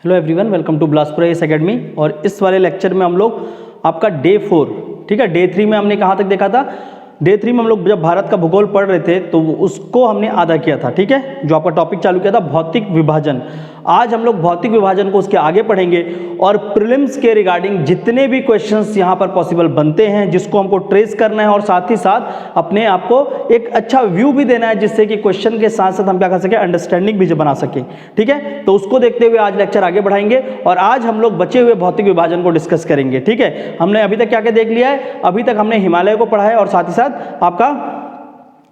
Hello everyone, welcome to Bilaspur IAS academy. और इस वाले लेक्चर में हम लोग आपका डे 4, ठीक है, डे 3 में हमने कहाँ तक देखा था। डे 3 में हम लोग जब भारत का भूगोल पढ़ रहे थे तो उसको हमने आधा किया था, ठीक है, जो आपका टॉपिक चालू किया था भौतिक विभाजन। आज हम लोग भौतिक विभाजन को उसके आगे पढ़ेंगे और प्रीलिम्स के रिगार्डिंग जितने भी क्वेश्चंस यहाँ पर पॉसिबल बनते हैं जिसको हमको ट्रेस करना है और साथ ही साथ अपने आप को एक अच्छा व्यू भी देना है जिससे कि क्वेश्चन के साथ साथ हम क्या कर सके, अंडरस्टैंडिंग भी बना सके, ठीक है। तो उसको देखते हुए आज लेक्चर आगे बढ़ाएंगे और आज हम लोग बचे हुए भौतिक विभाजन को डिस्कस करेंगे, ठीक है। हमने अभी तक क्या क्या देख लिया है, अभी तक हमने हिमालय को पढ़ा है और साथ ही साथ आपका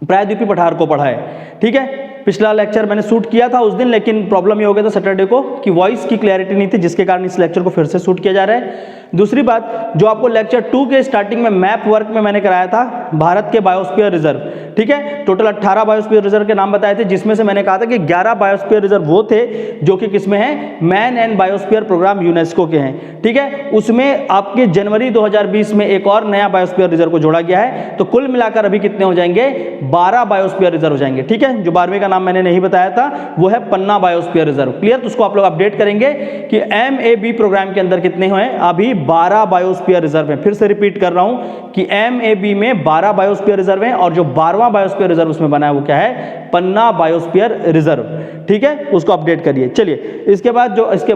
प्रायद्वीपीय पठार को पढ़ा है, ठीक है। पिछला लेक्चर मैंने शूट किया था उस दिन, लेकिन प्रॉब्लम ये हो गया था सैटरडे को कि वॉइस की क्लैरिटी नहीं थी, जिसके कारण इस लेक्चर को फिर से शूट किया जा रहा है। दूसरी बात, जो आपको लेक्चर 2 के स्टार्टिंग में मैप वर्क में मैंने कराया था भारत के बायोस्फीयर रिजर्व, ठीक है, टोटल 18 बायोस्फीयर रिजर्व के नाम बताए थे, जिसमें से मैंने कहा था कि 11 बायोस्फीयर रिजर्व वो थे जो कि किसमें हैं, man and biosphere programme UNESCO के हैं, ठीक है। उसमें आपके जनवरी 2020 में एक और नया बायोस्फीयर रिजर्व को जोड़ा गया है, तो कुल मिलाकर अभी कितने हो जाएंगे, 12 बायोस्फीयर रिजर्व हो जाएंगे, ठीक है। जो 12वें का नाम मैंने नहीं बताया था वो है पन्ना बायोस्फीयर रिजर्व, क्लियर। तो उसको आप लोग अपडेट करेंगे कि MAB प्रोग्राम के अंदर कितने हैं, अभी 12 बायोस्फीयर रिजर्व हैं। फिर से रिपीट कर रहा हूं कि MAB में 12 बायोस्फीयर रिजर्व हैं और जो 12वां बायोस्फीयर रिजर्व उसमें बना है वो क्या है, पन्ना बायोस्फीयर रिजर्व, ठीक है। उसको अपडेट करिए। चलिए, इसके बाद जो इसके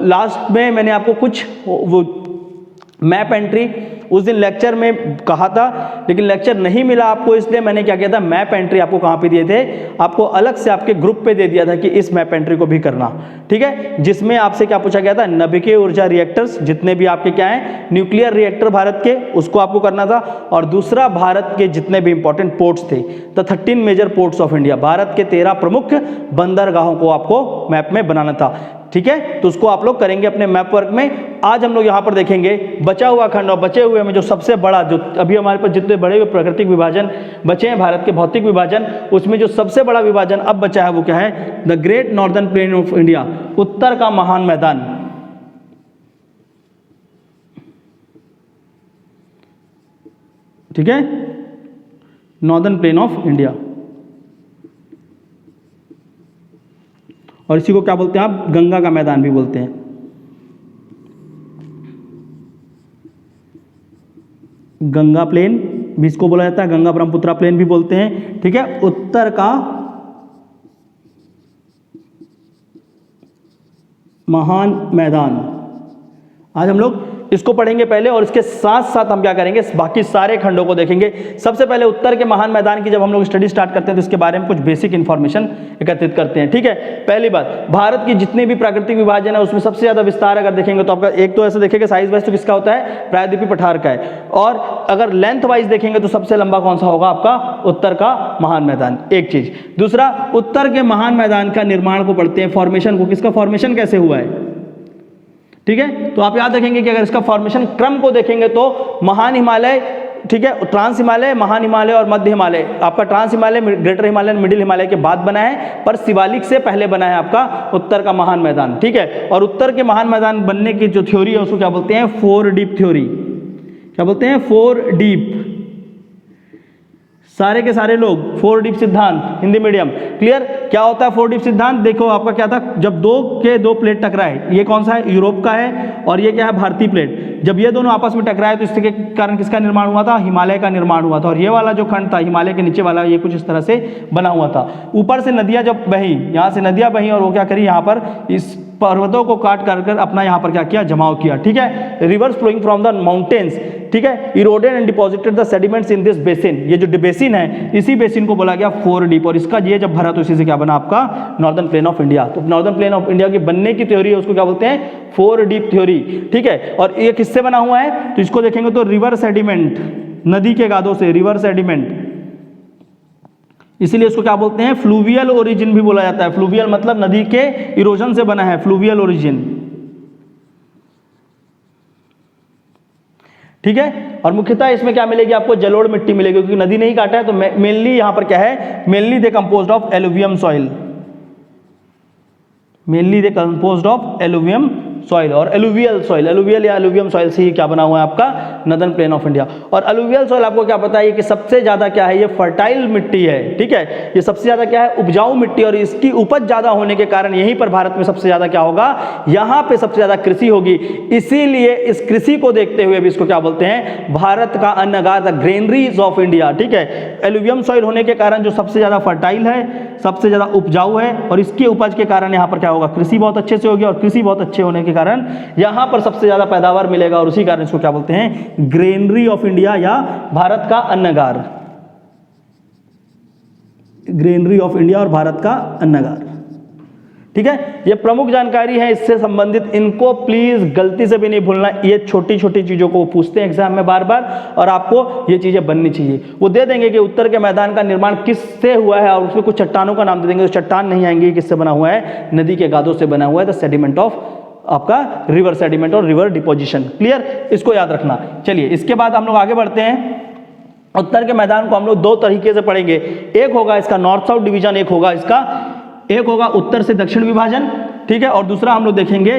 लास्ट में मैंने आपको कुछ वो मैप एंट्री उस दिन लेक्चर में कहा था, लेकिन लेक्चर नहीं मिला आपको, इसलिए मैंने क्या किया था, मैप एंट्री आपको कहां पे दिए थे, आपको अलग से आपके ग्रुप पे दे दिया था कि इस मैप एंट्री को भी करना, ठीक है। जिसमें आपसे क्या पूछा गया था, नवीकरणीय ऊर्जा रिएक्टर्स जितने भी आपके क्या हैं, न्यूक्लियर रिएक्टर भारत के, उसको आपको करना था। और दूसरा, भारत के जितने भी इंपॉर्टेंट पोर्ट्स थे, the 13 major ports of India, Bharat के 13 प्रमुख बंदरगाहों को आपको मैप में बनाना था, ठीक है। तो उसको आप लोग करेंगे अपने मैप वर्क में। आज हम लोग यहां पर देखेंगे बचा हुआ खंड और बचे हुए में जो सबसे बड़ा, जो अभी हमारे पास जितने बड़े हुए प्राकृतिक विभाजन बचे हैं भारत के भौतिक विभाजन, उसमें जो सबसे बड़ा विभाजन अब बचा है वो क्या है, the great northern plain of India, उत्तर का महान मैदान, ठीक है, नॉर्दर्न प्लेन ऑफ इंडिया। और इसी को क्या बोलते हैं आप, गंगा का मैदान भी बोलते हैं। गंगा प्लेन भी इसको बोला जाता है, गंगा ब्रह्मपुत्रा प्लेन भी बोलते हैं, ठीक है, उत्तर का महान मैदान। आज हम लोग इसको पढ़ेंगे पहले और इसके साथ साथ हम क्या करेंगे, बाकी सारे खंडों को देखेंगे। सबसे पहले उत्तर के महान मैदान की जब हम लोग स्टडी स्टार्ट करते हैं तो इसके बारे में कुछ बेसिक इंफॉर्मेशन एकत्रित करते हैं, ठीक है। पहली बात, भारत की जितने भी प्राकृतिक विभाजन है उसमें सबसे ज्यादा विस्तार अगर देखेंगे तो आपका एक तो ऐसे देखेंगे साइज वाइज तो किसका होता है, प्रायद्वीपीय पठार का है। और अगर लेंथ वाइज देखेंगे तो सबसे लंबा कौन सा होगा, आपका उत्तर का महान मैदान, एक चीज। दूसरा, उत्तर के महान मैदान का निर्माण को पढ़ते हैं, फॉर्मेशन को, किसका फॉर्मेशन कैसे हुआ है, ठीक है। तो आप याद रखेंगे कि अगर इसका फॉर्मेशन क्रम को देखेंगे तो महान हिमालय, ठीक है, ट्रांस हिमालय, महान हिमालय और मध्य हिमालय, आपका trans Himalaya, greater Himalaya, middle Himalaya के बाद बना है, पर शिवालिक से पहले बना है आपका उत्तर का महान मैदान, ठीक है। और उत्तर के महान मैदान बनने की जो थ्योरी है उसको क्या बोलते हैं, 4 डीप थ्योरी। क्या बोलते हैं, 4 डीप। सारे के सारे लोग 4 डीप सिद्धांत, हिंदी मीडियम, क्लियर। क्या होता है 4 डीप सिद्धांत, देखो आपका क्या था, जब दो के दो प्लेट टकराए, ये कौन सा है, यूरोप का है और ये क्या है, भारतीय प्लेट, जब ये दोनों आपस में टकराए तो इसके कारण किसका निर्माण हुआ था, हिमालय का निर्माण हुआ था। और ये वाला जो खंड था हिमालय के नीचे वाला, ये कुछ इस तरह से बना हुआ था। ऊपर से नदियां जब बही, यहाँ से नदियां बही और वो क्या करी, यहाँ पर इस पर्वतों को काट कर अपना यहाँ पर क्या किया, जमाव किया, ठीक है। Rivers flowing from the mountains, ठीक है, eroded and deposited the sediments in this basin, ये जो बेसिन है इसी बेसिन को बोला गया 4 डीप। और इसका ये जब भरा तो इसी से क्या बना, आपका नॉर्दर्न प्लेन ऑफ इंडिया। तो नॉर्दर्न प्लेन ऑफ इंडिया की बनने की थ्योरी है उसको क्या बोलते हैं, 4 डीप थ्योरी, ठीक है। और ये किससे बना हुआ है, तो इसको देखेंगे तो रिवर सेडिमेंट, नदी के गादों से, रिवर सेडिमेंट, इसीलिए इसको क्या बोलते हैं, फ्लूवियल ओरिजिन भी बोला जाता है। फ्लूवियल मतलब नदी के इरोजन से बना है, फ्लूवियल ओरिजिन, ठीक है। और मुख्यतः इसमें क्या मिलेगी आपको, जलोढ़ मिट्टी मिलेगी, क्योंकि नदी नहीं काटा है तो मेनली यहां पर क्या है, mainly they composed of alluvium soil, mainly they composed of alluvium soil और एलुवियल सॉइल, एलुवियल या एलुवियम सॉइल से ही क्या बना हुआ है आपका नदर्न प्लेन ऑफ इंडिया। और एलुवियल सॉइल आपको क्या पता है कि सबसे ज्यादा क्या है, ये फर्टाइल मिट्टी है, ठीक है, ये सबसे ज्यादा क्या है, उपजाऊ मिट्टी, और इसकी उपज ज्यादा होने के कारण यहीं पर भारत में सबसे ज्यादा क्या होगा, यहां पे सबसे ज्यादा कृषि होगी। इसीलिए इस कृषि को देखते हुए भी इसको क्या बोलते हैं, भारत का अन्नगार, द ग्रेनरीज ऑफ इंडिया, ठीक है। एलुवियम सॉइल होने के कारण जो सबसे ज्यादा फर्टाइल है, सबसे ज्यादा उपजाऊ है, और इसके उपज के कारण यहां पर क्या होगा, कृषि बहुत अच्छे से होगी, और कृषि बहुत अच्छे होने के कारण यहां पर सबसे ज्यादा पैदावार मिलेगा, और उसी कारण इसको क्या बोलते हैं, ग्रेनरी ऑफ इंडिया या भारत का अन्नगार, ग्रेनरी ऑफ इंडिया और भारत का अन्नगार, ठीक है। ये प्रमुख जानकारी है इससे संबंधित, इनको प्लीज गलती से भी नहीं भूलना। ये छोटी छोटी चीजों को पूछते हैं एग्जाम में बार बार, और आपको ये चीजें बननी चाहिए। वो दे देंगे कि उत्तर के मैदान का निर्माण किससे हुआ है, और उसमें कुछ चट्टानों का नाम दे देंगे, तो चट्टान नहीं आएंगे, किससे बना हुआ है, नदी के गादों से बना हुआ है, द सेडिमेंट ऑफ आपका रिवर सेडिमेंट और रिवर डिपोजिशन। क्लियर, इसको याद रखना। चलिए इसके बाद हम लोग आगे बढ़ते हैं। उत्तर के मैदान को हम लोग दो तरीके से पढ़ेंगे, एक होगा इसका नॉर्थ साउथ डिवीजन, एक होगा उत्तर से दक्षिण विभाजन, ठीक है, और दूसरा हम लोग देखेंगे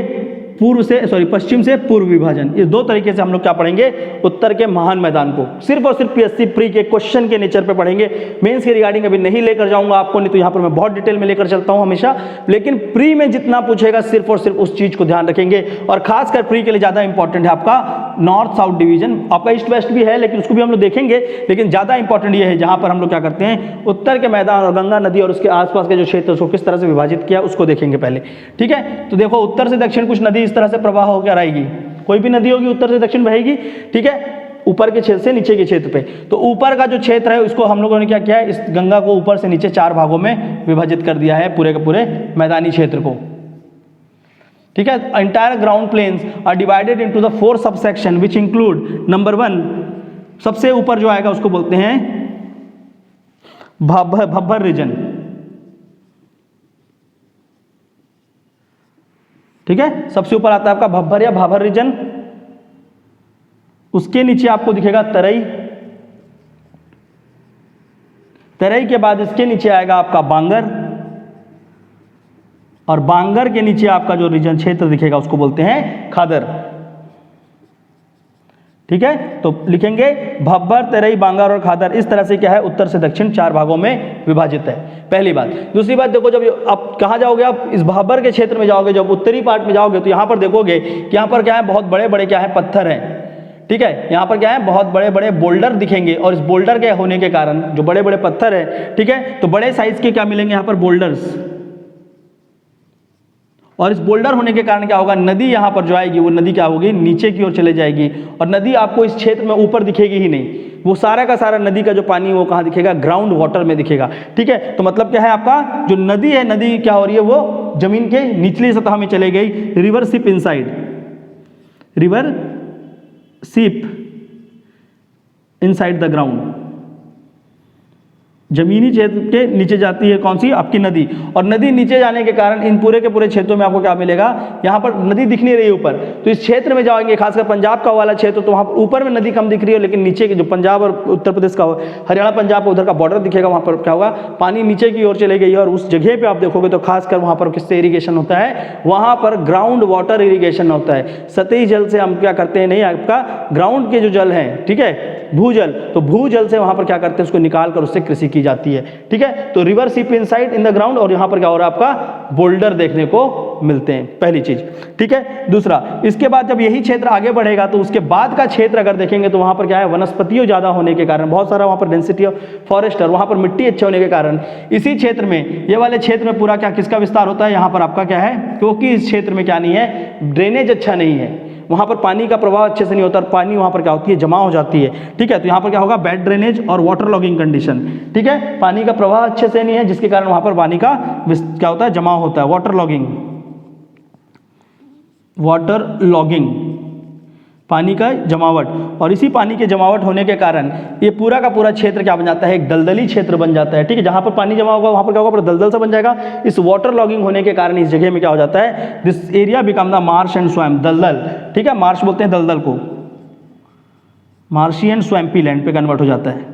पश्चिम से पूर्व विभाजन। ये दो तरीके से हम लोग क्या पढ़ेंगे, उत्तर के महान मैदान को सिर्फ और सिर्फ पीएससी प्री के क्वेश्चन के नेचर पे पढ़ेंगे। मेंस के रिगार्डिंग अभी नहीं लेकर जाऊंगा आपको, नहीं तो यहाँ पर मैं बहुत डिटेल में लेकर चलता हूँ हमेशा, लेकिन प्री में जितना पूछेगा सिर्फ और सिर्फ उस चीज को ध्यान रखेंगे। और खासकर प्री के लिए ज्यादा इंपॉर्टेंट है आपका नॉर्थ साउथ डिवीजन, आपका ईस्ट वेस्ट भी है लेकिन उसको भी हम लोग देखेंगे, लेकिन ज्यादा इंपॉर्टेंट ये है जहां पर हम लोग क्या करते हैं, उत्तर के मैदान और गंगा नदी और उसके आसपास के जो क्षेत्र उसको किस तरह से विभाजित किया उसको देखेंगे पहले, ठीक है। तो देखो उत्तर से दक्षिण कुछ नदी इस तरह से प्रवाह होकर आएगी, कोई भी नदी होगी उत्तर से दक्षिण बहेगी, ठीक है, ऊपर के क्षेत्र से नीचे के क्षेत्र पे। तो ऊपर का जो क्षेत्र है उसको हम लोगों ने क्या किया है, इस गंगा को ऊपर से नीचे 4 भागों में विभाजित कर दिया है, पूरे के पूरे मैदानी क्षेत्र को, ठीक है। Entire ground plains are divided into the 4 subsection which include, number 1 सबसे ऊपर जो आएगा उसको बोलते हैं भब्बर रीजन, ठीक है, सबसे ऊपर आता है आपका भब्बर या भाभर रीजन। उसके नीचे आपको दिखेगा तराई, तराई के बाद इसके नीचे आएगा आपका बांगर, और बांगर के नीचे आपका जो रीजन क्षेत्र दिखेगा उसको बोलते हैं खादर, ठीक है। तो लिखेंगे भब्बर, तराई, बांगर और खादर। इस तरह से क्या है, उत्तर से दक्षिण 4 भागों में विभाजित है, पहली बात। दूसरी बात देखो, जब आप कहाँ जाओगे, आप इस भब्बर के क्षेत्र में जाओगे, जब उत्तरी पार्ट में जाओगे तो यहाँ पर देखोगे कि यहाँ पर क्या है, बहुत बड़े बड़े क्या है, पत्थर हैं, ठीक है। यहाँ पर क्या है, बहुत बड़े बड़े बोल्डर दिखेंगे, और इस बोल्डर के होने के कारण जो बड़े बड़े पत्थर है, ठीक है, तो बड़े साइज के क्या मिलेंगे यहाँ पर, बोल्डर्स। और इस बोल्डर होने के कारण क्या होगा, नदी यहाँ पर जो आएगी वो नदी क्या होगी, नीचे की ओर चले जाएगी, और नदी आपको इस क्षेत्र में ऊपर दिखेगी ही नहीं, वो सारा का सारा नदी का जो पानी वो कहाँ दिखेगा, ग्राउंड वाटर में दिखेगा, ठीक है। तो मतलब क्या है, आपका जो नदी है, नदी क्या हो रही है, वो जमीन के निचली सतह में चले गई। River seep inside, river seep inside the ground, जमीनी क्षेत्र के नीचे जाती है कौन सी, आपकी नदी। और नदी नीचे जाने के कारण इन पूरे के पूरे क्षेत्रों में आपको क्या मिलेगा, यहाँ पर नदी दिख नहीं रही ऊपर, तो इस क्षेत्र में जाओगे, खासकर पंजाब का वाला क्षेत्र, तो वहाँ पर ऊपर में नदी कम दिख रही है, लेकिन नीचे के जो पंजाब और उत्तर प्रदेश का, हरियाणा पंजाब उधर का बॉर्डर दिखेगा, वहाँ पर क्या होगा, पानी नीचे की ओर चले गई है। और उस जगह पर आप देखोगे तो खासकर वहाँ पर किससे इरीगेशन होता है, वहाँ पर ग्राउंड वाटर इरीगेशन होता है। सतही जल से हम क्या करते हैं, नहीं, आपका ग्राउंड के जो जल है, ठीक है, भूजल, तो भूजल से वहां पर क्या करते हैं, उसको निकाल कर उससे कृषि की जाती है, ठीक है। तो river seep inside in the ground, और यहां पर क्या हो रहा है, आपका बोल्डर देखने को मिलते हैं, पहली चीज, ठीक है। दूसरा, इसके बाद जब यही क्षेत्र आगे बढ़ेगा तो उसके बाद का क्षेत्र अगर देखेंगे तो वहां पर क्या है, वनस्पतियों ज्यादा होने के कारण, बहुत सारा वहां पर डेंसिटी ऑफ फॉरेस्ट और वहां पर मिट्टी अच्छे होने के कारण इसी क्षेत्र में, ये वाले क्षेत्र में पूरा क्या किसका विस्तार होता है, यहाँ पर आपका क्या है, क्योंकि इस क्षेत्र में क्या नहीं है, ड्रेनेज अच्छा नहीं है, वहां पर पानी का प्रवाह अच्छे से नहीं होता, पानी वहां पर क्या होती है, जमा हो जाती है, ठीक है। तो यहाँ पर क्या होगा, बैड ड्रेनेज और वाटर लॉगिंग कंडीशन, ठीक है, पानी का प्रवाह अच्छे से नहीं है, जिसके कारण वहां पर पानी का क्या होता है, जमा होता है, वाटर लॉगिंग, वाटर लॉगिंग, पानी का जमावट। और इसी पानी के जमावट होने के कारण ये पूरा का पूरा क्षेत्र क्या बन जाता है, एक दलदली क्षेत्र बन जाता है, ठीक है। जहां पर पानी जमा होगा वहां पर क्या होगा, दलदल सा बन जाएगा। इस वाटर लॉगिंग होने के कारण इस जगह में क्या हो जाता है, this area become the Marsh and swamp, दलदल, ठीक है, मार्श बोलते हैं दलदल को, मार्शी एंड स्वैम्पी लैंड पे कन्वर्ट हो जाता है,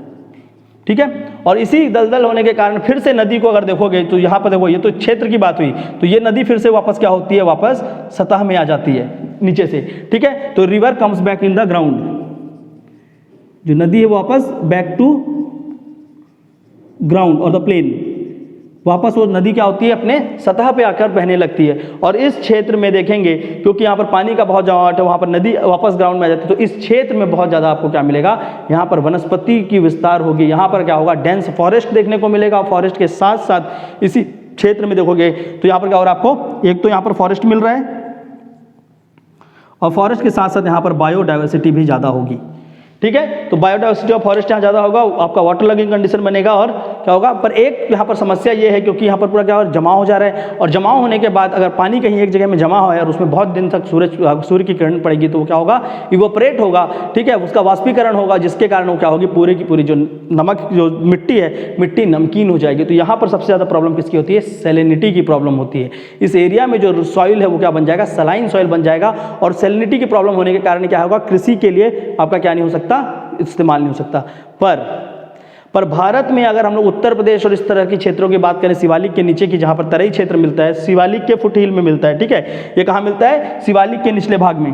ठीक है। और इसी दलदल होने के कारण फिर से नदी को अगर देखोगे तो यहाँ पर देखो, ये तो क्षेत्र की बात हुई, तो ये नदी फिर से वापस क्या होती है, वापस सतह में आ जाती है नीचे से, ठीक है। तो river comes back in the ground, जो नदी है वापस बैक टू ग्राउंड और द प्लेन, वापस वो नदी क्या होती है, अपने सतह पे आकर बहने लगती है। और इस क्षेत्र में देखेंगे क्योंकि यहाँ पर पानी का बहुत जमावट है, वहाँ पर नदी वापस ग्राउंड में आ जाती है, तो इस क्षेत्र में बहुत ज़्यादा आपको क्या मिलेगा, यहाँ पर वनस्पति की विस्तार होगी, यहाँ पर क्या होगा, डेंस फॉरेस्ट देखने को मिलेगा। और फॉरेस्ट के साथ साथ इसी क्षेत्र में देखोगे तो यहाँ पर क्या हो रहा है आपको, एक तो यहाँ पर फॉरेस्ट मिल रहा है और फॉरेस्ट के साथ साथ यहाँ पर बायोडाइवर्सिटी भी ज़्यादा होगी, ठीक है। तो बायोडाइवर्सिटी ऑफ फॉरेस्ट यहाँ ज़्यादा होगा, आपका वाटर लगिंग कंडीशन बनेगा और क्या होगा। पर एक यहाँ पर समस्या ये है क्योंकि यहाँ पर पूरा क्या हो, जमाव हो जा रहा है, और जमाव होने के बाद अगर पानी कहीं एक जगह में जमा हो और उसमें बहुत दिन तक सूर्य की किरण पड़ेगी तो वो क्या होगा, इवोपरेट होगा, ठीक है, उसका वाष्पीकरण होगा, जिसके कारण वो क्या होगी, पूरी की पूरी जो नमक जो मिट्टी है, मिट्टी नमकीन हो जाएगी। तो यहाँ पर सबसे ज़्यादा प्रॉब्लम किसकी होती है, सैलिनिटी की प्रॉब्लम होती है। इस एरिया में जो सॉइल है वो क्या बन जाएगा, सलाइन सॉइल बन जाएगा, और सैलिनिटी की प्रॉब्लम होने के कारण क्या होगा, कृषि के लिए आपका क्या नहीं हो सकता, इस्तेमाल नहीं हो सकता। पर भारत में अगर हम लोग उत्तर प्रदेश और इस तरह की क्षेत्रों की बात करें, शिवालिक के नीचे की जहां पर तराई क्षेत्र मिलता है, शिवालिक के फुटहिल में मिलता है, ठीक है, ये कहां मिलता है, शिवालिक के निचले भाग में।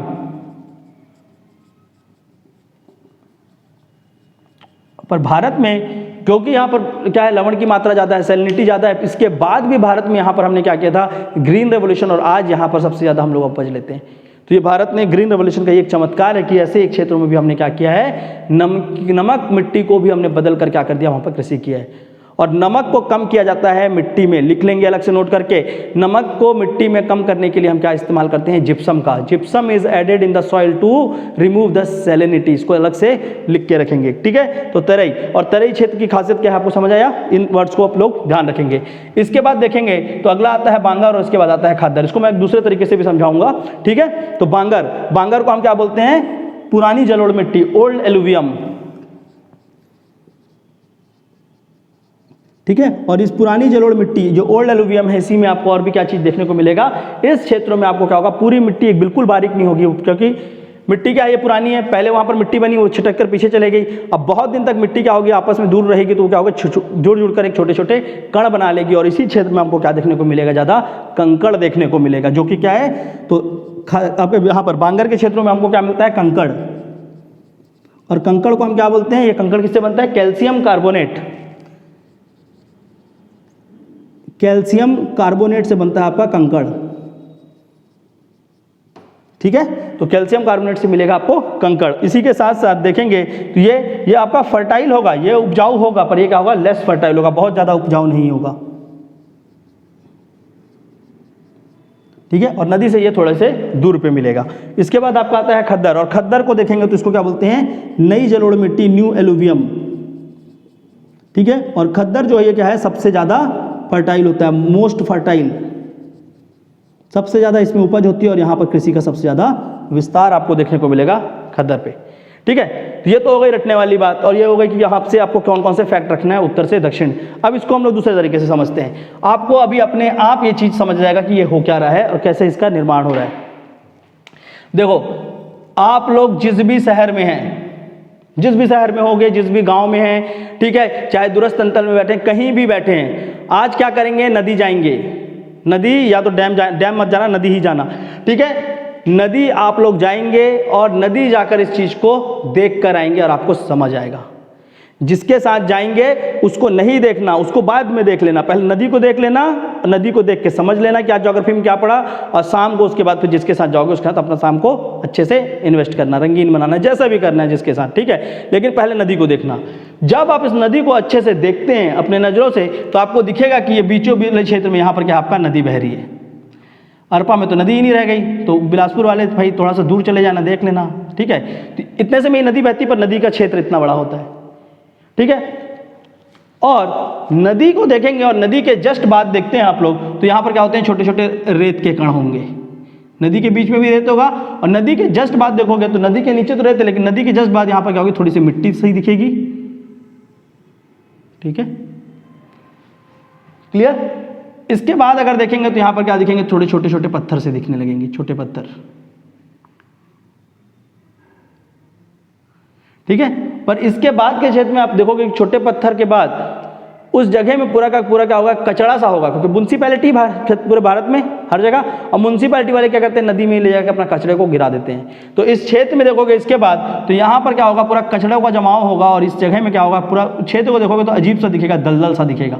पर भारत में क्योंकि यहाँ पर क्या है, लवण की मात्रा ज़्यादा है, सैलिनिटी ज़्यादा है, इसके बाद भी भारत में यहाँ पर हमने क्या किया था, ग्रीन रेवोल्यूशन, और आज यहाँ पर सबसे ज़्यादा हम लोग उपज लेते हैं। तो ये भारत में ग्रीन रेवोल्यूशन का एक चमत्कार है कि ऐसे एक क्षेत्रों में भी हमने क्या किया है, नमक मिट्टी को भी हमने बदल कर क्या कर दिया, वहाँ पर कृषि किया है। और नमक को कम किया जाता है मिट्टी में, लिख लेंगे अलग से नोट करके, नमक को मिट्टी में कम करने के लिए हम क्या इस्तेमाल करते हैं, जिप्सम का। Gypsum is added in the soil to remove the salinity, इसको अलग से लिख के रखेंगे, ठीक है। तो तराई, और तराई क्षेत्र की खासियत क्या है आपको समझ आया, इन वर्ड्स को आप लोग ध्यान रखेंगे। इसके बाद देखेंगे तो अगला आता है बांगर, और इसके बाद आता है खद्दर। इसको मैं एक दूसरे तरीके से भी समझाऊंगा, ठीक है। तो बांगर को हम क्या बोलते हैं, पुरानी जलोढ़ मिट्टी, ओल्ड एलुवियम, ठीक है। और इस पुरानी जलोढ़ मिट्टी जो ओल्ड एलुवियम है, इसी में आपको और भी क्या चीज़ देखने को मिलेगा, इस क्षेत्रों में आपको क्या होगा, पूरी मिट्टी एक बिल्कुल बारीक नहीं होगी, क्योंकि मिट्टी क्या है, ये पुरानी है, पहले वहाँ पर मिट्टी बनी, वो छिटक कर पीछे चले गई। अब बहुत दिन तक मिट्टी क्या होगी, आपस में दूर रहेगी, तो क्या होगा, जुड़ कर एक छोटे छोटे कण बना लेगी। और इसी क्षेत्र में आपको क्या देखने को मिलेगा, ज़्यादा कंकड़ देखने को मिलेगा, जो कि क्या है, तो आपके यहाँ पर बांगर के क्षेत्रों में हमको क्या मिलता है, कंकड़। और कंकड़ को हम क्या बोलते हैं, ये कंकड़ किससे बनता है, कैल्शियम कार्बोनेट, कैल्शियम कार्बोनेट से बनता है आपका कंकड़, ठीक है। तो कैल्शियम कार्बोनेट से मिलेगा आपको कंकड़। इसी के साथ साथ देखेंगे तो ये आपका फर्टाइल होगा, ये उपजाऊ होगा, पर ये क्या होगा, लेस फर्टाइल होगा, बहुत ज़्यादा उपजाऊ नहीं होगा, ठीक है। और नदी से ये थोड़े से दूर पे मिलेगा। इसके बाद आपका आता है खद्दर, और खद्दर को देखेंगे तो इसको क्या बोलते हैं, नई जलोढ़ मिट्टी, न्यू एलुवियम, ठीक है। और खद्दर जो है ये क्या है, सबसे ज़्यादा फर्टाइल होता है, मोस्ट फर्टाइल, सबसे ज़्यादा इसमें उपज होती है, और यहाँ पर कृषि का सबसे ज़्यादा विस्तार आपको देखने को मिलेगा खद्दर पे, ठीक है। तो ये तो हो गई रटने वाली बात, और ये हो गई कि यहाँ से आपको कौन कौन से फैक्ट रखना है उत्तर से दक्षिण। अब इसको हम लोग दूसरे तरीके से समझते हैं, आपको अभी अपने आप ये चीज़ समझ जाएगा कि ये हो क्या रहा है और कैसे इसका निर्माण हो रहा है। देखो, आप लोग जिस भी शहर में हैं, जिस भी शहर में होंगे, जिस भी गांव में हैं, ठीक है, चाहे दूरस्थ अंतल में बैठे हैं, कहीं भी बैठे हैं, आज क्या करेंगे, नदी जाएंगे, नदी या तो डैम मत जाना, नदी ही जाना, ठीक है। नदी आप लोग जाएंगे और नदी जाकर इस चीज़ को देख कर आएंगे और आपको समझ आएगा। जिसके साथ जाएंगे उसको नहीं देखना, उसको बाद में देख लेना, पहले नदी को देख लेना, नदी को देख के समझ लेना कि आज ज्योग्राफी में क्या पढ़ा, और शाम को उसके बाद फिर जिसके साथ जाओगे उसके साथ अपना शाम को अच्छे से इन्वेस्ट करना, रंगीन बनाना, जैसा भी करना है जिसके साथ, ठीक है। लेकिन पहले नदी को देखना। जब आप इस नदी को अच्छे से देखते हैं अपने नज़रों से, तो आपको दिखेगा कि ये बीचों बीच क्षेत्र में यहाँ पर क्या आपका नदी बह रही है। अरपा में तो नदी ही नहीं रह गई, तो बिलासपुर वाले भाई थोड़ा सा दूर चले जाना, देख लेना, ठीक है। तो इतने से में नदी बहती, पर नदी का क्षेत्र इतना बड़ा होता है, ठीक है। और नदी को देखेंगे और नदी के जस्ट बाद देखते हैं आप लोग, तो यहाँ पर क्या होते हैं, छोटे छोटे रेत के कण होंगे, नदी के बीच में भी रेत होगा, और नदी के जस्ट बाद देखोगे तो नदी के नीचे तो रेत है, लेकिन नदी के जस्ट बाद यहाँ पर क्या होगी, थोड़ी सी मिट्टी सही दिखेगी, ठीक है, क्लियर। इसके बाद अगर देखेंगे तो यहाँ पर क्या दिखेंगे, थोड़े छोटे छोटे पत्थर से दिखने लगेंगे, छोटे पत्थर, ठीक है। पर इसके बाद के क्षेत्र में आप देखोगे छोटे पत्थर के बाद उस जगह में पूरा का पूरा क्या होगा, कचड़ा सा होगा, क्योंकि म्यूनसिपैलिटी पूरे भारत में हर जगह, और म्यूनसिपैलिटी वाले क्या करते हैं, नदी में ले जाकर अपना कचरे को गिरा देते हैं। तो इस क्षेत्र में देखोगे इसके बाद तो यहाँ पर क्या होगा, पूरा कचड़ों का जमाव होगा, और इस जगह में क्या होगा, पूरा क्षेत्र को देखोगे तो अजीब सा दिखेगा, दलदल सा दिखेगा,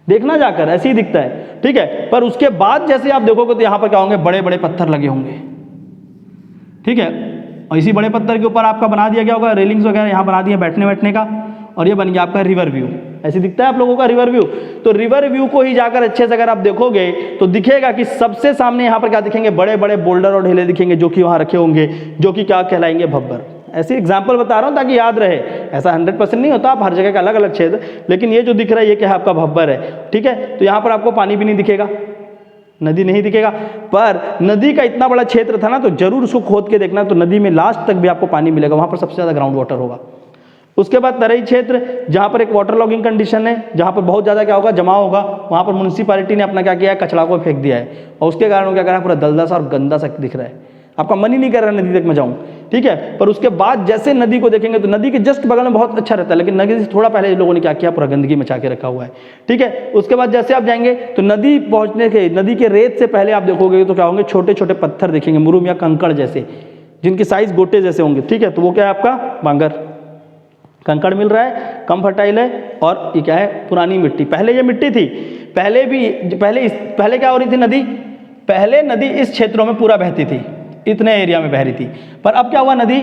देखना जाकर ऐसे ही दिखता है, ठीक है। पर उसके बाद जैसे आप देखोगे तो यहाँ पर क्या होंगे, बड़े बड़े पत्थर लगे होंगे, ठीक है। और इसी बड़े पत्थर के ऊपर आपका बना दिया गया होगा रेलिंग्स वगैरह, यहाँ बना दिया बैठने का, और ये बन गया आपका रिवर व्यू। ऐसे दिखता है आप लोगों का रिवर व्यू। तो रिवर व्यू को ही जाकर अच्छे से अगर आप देखोगे तो दिखेगा कि सबसे सामने यहाँ पर क्या दिखेंगे, बड़े बड़े बोल्डर और ढेले दिखेंगे, जो कि वहाँ रखे होंगे, जो कि क्या कहलाएंगे, भब्बर। ऐसे एग्जाम्पल बता रहा हूँ ताकि याद रहे, ऐसा 100% नहीं होता, आप हर जगह का अलग अलग क्षेत्र, लेकिन ये जो दिख रहा है ये क्या है, आपका भब्बर है, ठीक है। तो यहाँ पर आपको पानी भी नहीं दिखेगा, नदी नहीं दिखेगा, पर नदी का इतना बड़ा क्षेत्र था ना, तो जरूर उसको खोद के देखना, तो नदी में लास्ट तक भी आपको पानी मिलेगा, वहाँ पर सबसे ज़्यादा ग्राउंड वाटर होगा। उसके बाद तराई क्षेत्र, जहाँ पर एक वाटर लॉगिंग कंडीशन है, जहाँ पर बहुत ज़्यादा क्या होगा, जमाव होगा, वहाँ पर म्यूनसिपैलिटी ने अपना क्या किया है, कचरा को फेंक दिया है, और उसके कारण क्या कर रहा है, पूरा दलदल सा और गंदा सा दिख रहा है, आपका मन ही नहीं कर रहा है नदी तक मैं जाऊँ, ठीक है। पर उसके बाद जैसे नदी को देखेंगे तो नदी के जस्ट बगल में बहुत अच्छा रहता है, लेकिन नदी से थोड़ा पहले लोगों ने क्या किया, पूरा गंदगी मचा के रखा हुआ है, ठीक है। उसके बाद जैसे आप जाएंगे तो नदी पहुँचने के, नदी के रेत से पहले आप देखोगे तो क्या होंगे, छोटे छोटे पत्थर दिखेंगे, मुरुम या कंकड़ जैसे, जिनकी साइज गोटे जैसे होंगे, ठीक है। तो वो क्या है, आपका बांगर कंकड़ मिल रहा है, कम फर्टाइल है, और ये क्या है, पुरानी मिट्टी। पहले ये मिट्टी थी, पहले क्या हो रही थी नदी, पहले नदी इस क्षेत्रों में पूरा बहती थी, इतने एरिया में बह रही थी, पर अब क्या हुआ, नदी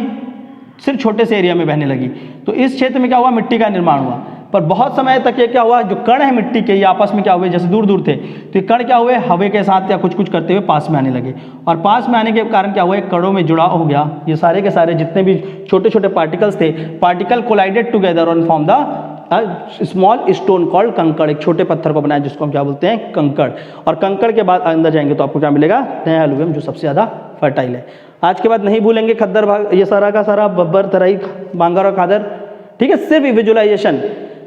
सिर्फ छोटे से एरिया में बहने लगी। तो इस क्षेत्र में क्या हुआ, मिट्टी का निर्माण हुआ, पर बहुत समय तक ये क्या हुआ, जो कण है मिट्टी के, ये आपस में क्या हुए, जैसे दूर दूर थे, तो ये कण क्या हुए, हवा के साथ या कुछ कुछ करते हुए पास में आने लगे, और पास में आने के कारण क्या हुआ, कणों में जुड़ाव हो गया, ये सारे के सारे जितने भी छोटे छोटे पार्टिकल्स थे, पार्टिकल कोलाइडेड टुगेदर और form the small stone called कंकड़, एक छोटे पत्थर को बनाया जिसको हम क्या बोलते हैं, कंकड़। और कंकड़ के बाद अंदर जाएंगे तो आपको क्या मिलेगा, नया एलुवियम, जो सबसे ज़्यादा फर्टाइल है। आज के बाद नहीं भूलेंगे खद्दर भाग, ये सारा का सारा, बब्बर, तराई, बांगर और खादर, ठीक है। सिर्फ विजुअलाइजेशन,